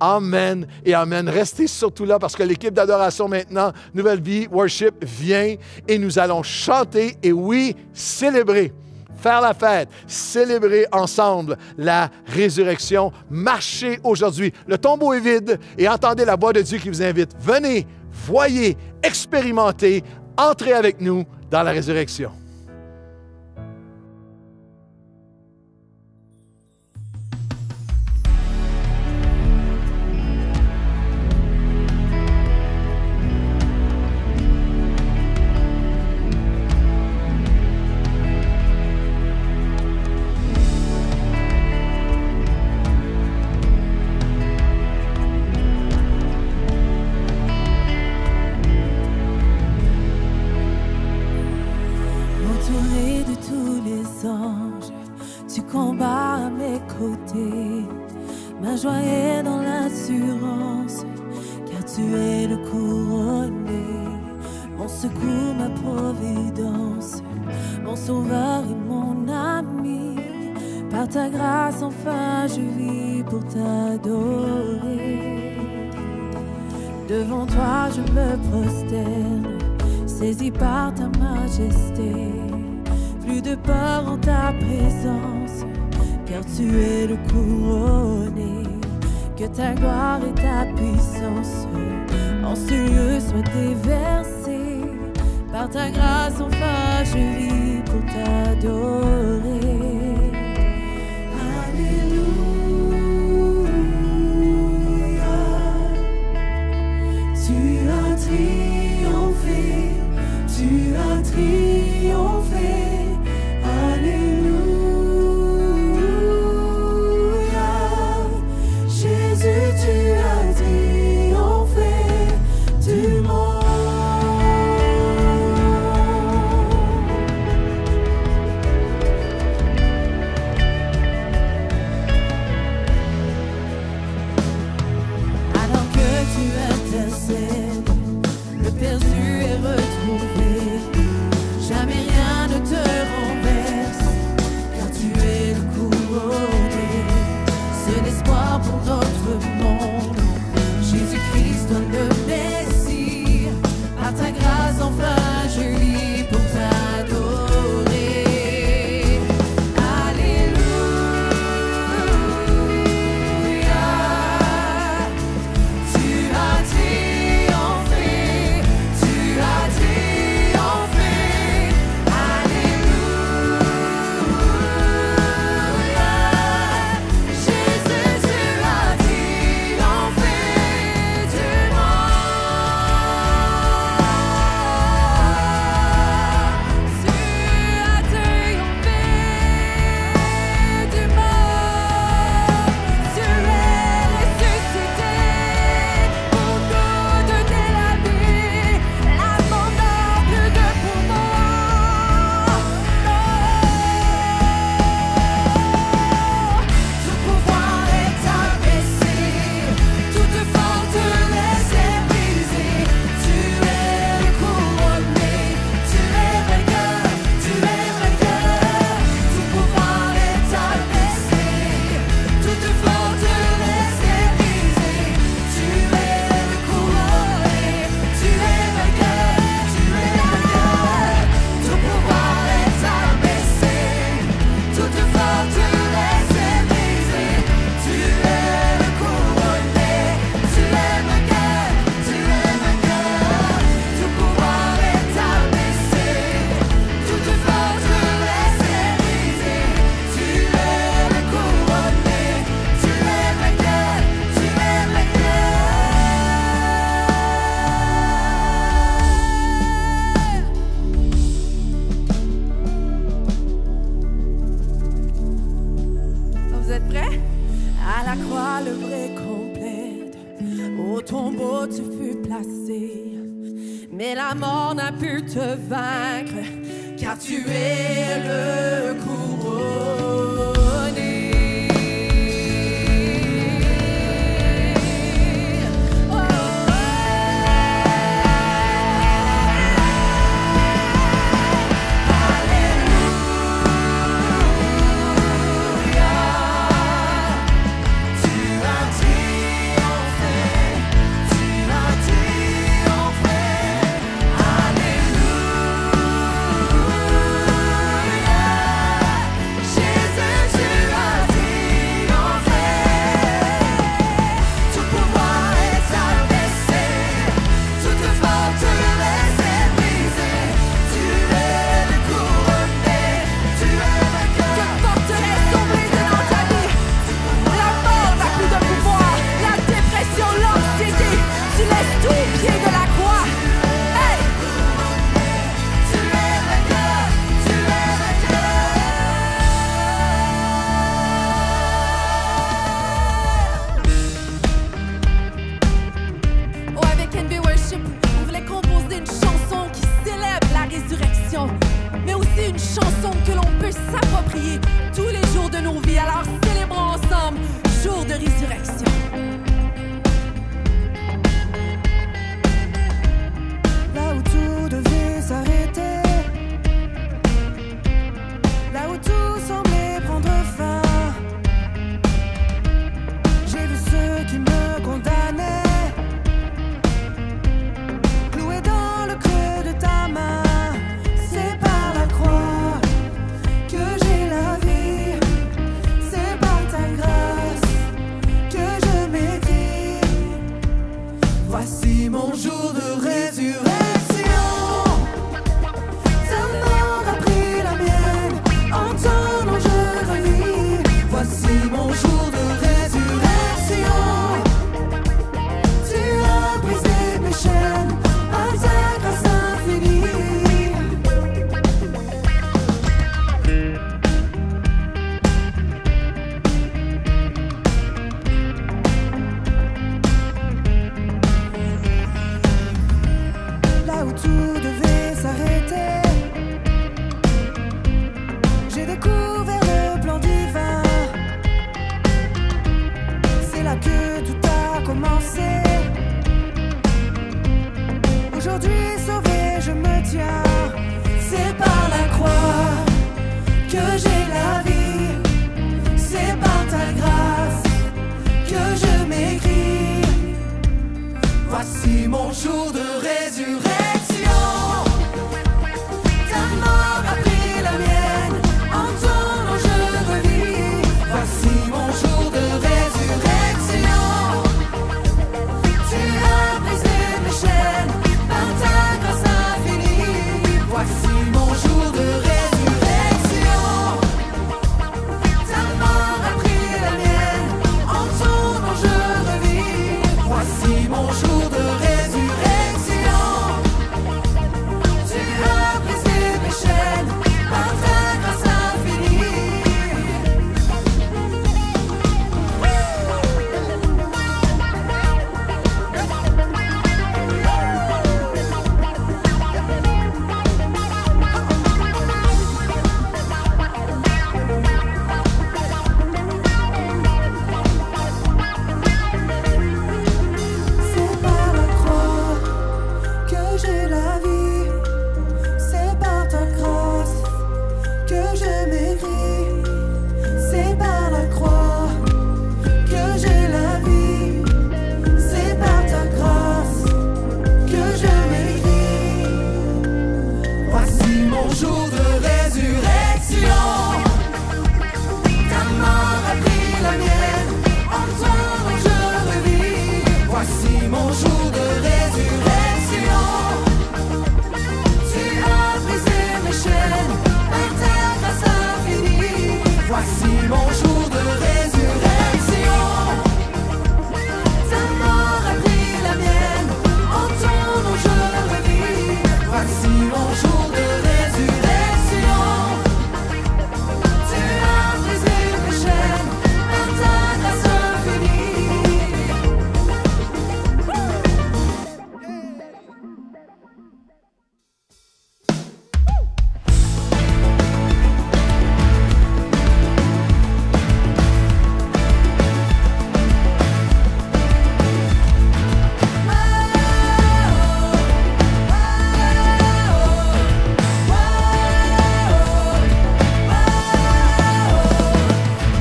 Speaker 6: Amen et amen. Restez surtout là parce que l'équipe d'adoration maintenant, Nouvelle Vie, Worship, vient et nous allons chanter et oui, célébrer, faire la fête, célébrer ensemble la résurrection. Marchez aujourd'hui. Le tombeau est vide et entendez la voix de Dieu qui vous invite. Venez, voyez, expérimentez, entrez avec nous dans la résurrection.
Speaker 11: Ma joie est dans l'assurance, car tu es le couronné, mon secours, ma providence, mon sauveur et mon ami. Par ta grâce, enfin, je vis pour t'adorer. Devant toi, je me prosterne, saisi par ta majesté. plus de peur en ta présence, car tu es le couronné. Que ta gloire et ta puissance en ce lieu soient déversées. Par ta grâce, enfin, je vis pour t'adorer. Alléluia. Tu as triomphé, tu as triomphé. Alléluia. Jésus, tu as triomphé du monde. Alors que tu intercèdes, le perdu est retrouvé. Jamais rien ne te renverse, car tu es le couronné. Seul espoir pour notre monde, Jésus-Christ, toi le Messie. Par ta grâce, enfin, je vis pour t'adorer. Alléluia. Tu as triomphé, tu as triomphé. Alléluia. Jésus, tu as triomphé du monde. Tu as triomphé du monde. Tu es ressuscité pour nous donner la vie, la mort n'a plus de pouvoir. Tout pouvoir est abaissé, toute forteresse est brisée. Tu es le couronné, tu es vainqueur, tu es vainqueur. Tout pouvoir est abaissé, toute forteresse est brisée. Tu es le couronné, tu es vainqueur, tu es vainqueur. Tout pouvoir est abaissé, toute forteresse est brisée. Tu es le couronné, tu es vainqueur, tu es vainqueur. Tout pouvoir est abaissé, toute forteresse est brisée. Tu es le couronné, tu es vainqueur, tu es vainqueur. Vous êtes prêts? À la croix, le vrai complète. Au tombeau, tu fus placé. Mais la mort n'a pu te vaincre, car tu es le couronné. Oh, Alléluia. Tu as triomphé, tu as triomphé. Alléluia. Jésus,
Speaker 9: mon jour de résurrection. Ta mort a pris la mienne, en ton nom je revis. Voici mon jour de résurrection. Tu as brisé mes chaînes, par ta grâce infinie. Voici mon jour de résurrection. Ta mort a pris la mienne, en ton nom je revis. Voici mon jour de résurrection. Tu as brisé mes chaînes, par ta grâce infinie. C'est par la croix que j'ai la vie. C'est par ta grâce que je m'écris. C'est par la croix que j'ai la vie. C'est par ta grâce que je m'écris. Voici mon jour de résurrection. Ta mort a pris la mienne, en ton nom je revis. Voici mon jour de résurrection. Tu as brisé mes chaînes, par ta grâce infinie. Voici mon jour de résurrection. Ta mort a pris la mienne, en ton nom je revis. Voici mon jour de résurrection. Tu as brisé mes chaînes, par ta grâce infinie.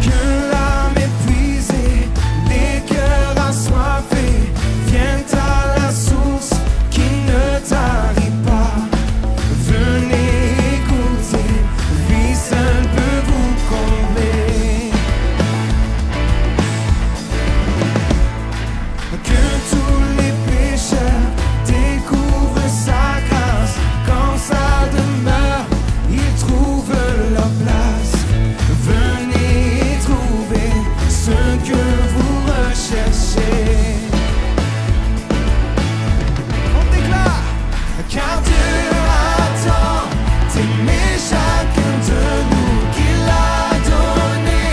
Speaker 9: Que l'âme épuisée, les cœurs assoiffés viennent à la source qui ne tarit pas. Venez écouter, lui seul peut vous combler. Que tous les pécheurs découvrent sa grâce. Quand sa demeure, ils trouvent leur place. Venez trouver ce que vous recherchez. On déclare, car Dieu attend d'aimer chacun de nous, qu'il a donné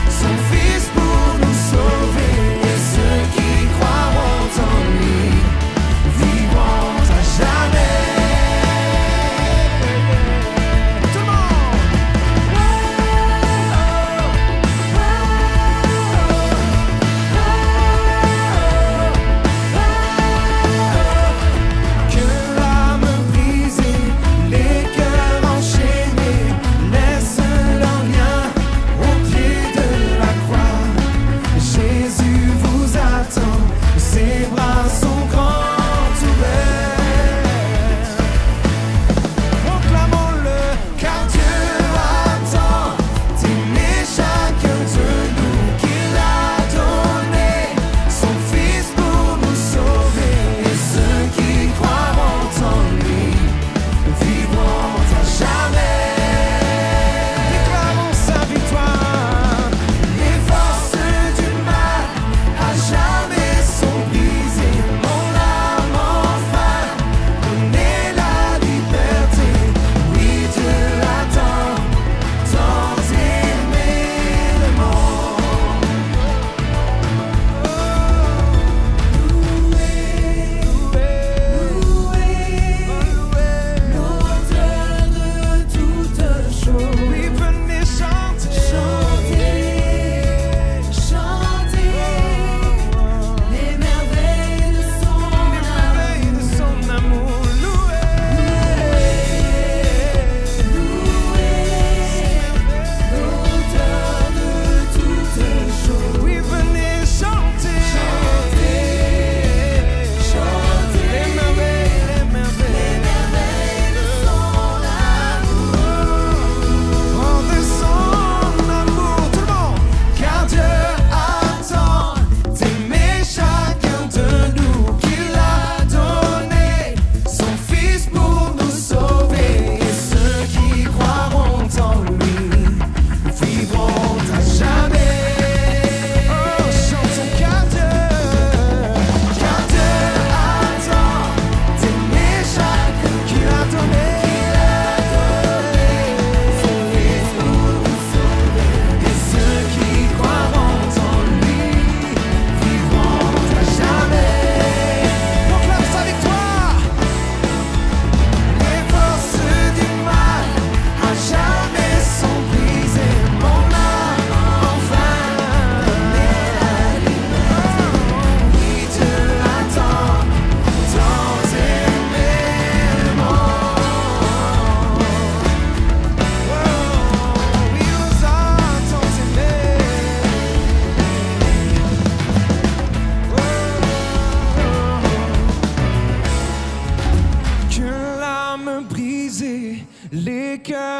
Speaker 9: son Fils pour nous sauver. Et ceux qui croiront en lui vivront à jamais. Tout le monde!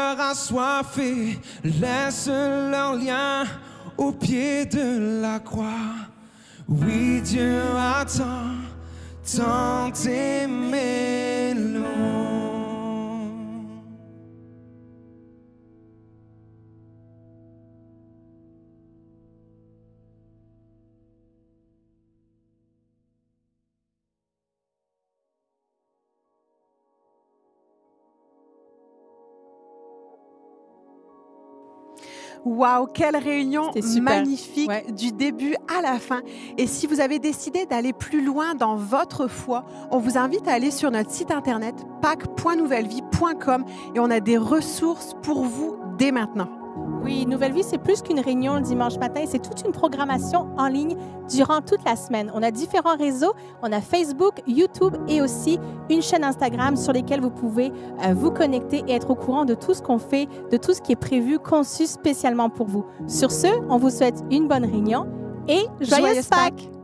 Speaker 10: cœurs assoiffés laissent leur lien au pied de la croix. Oui, Dieu a tant aimé le monde.
Speaker 1: Wow, quelle réunion magnifique
Speaker 2: Ouais.
Speaker 1: du début à la fin. Et si vous avez décidé d'aller plus loin dans votre foi, on vous invite à aller sur notre site internet pac.nouvellevie.com et on a des ressources pour vous dès maintenant.
Speaker 2: Oui, Nouvelle Vie, c'est plus qu'une réunion le dimanche matin, c'est toute une programmation en ligne durant toute la semaine. On a différents réseaux, on a Facebook, YouTube et aussi une chaîne Instagram sur lesquelles vous pouvez vous connecter et être au courant de tout ce qu'on fait, de tout ce qui est prévu, conçu spécialement pour vous. Sur ce, on vous souhaite une bonne réunion et joyeuse Pâques!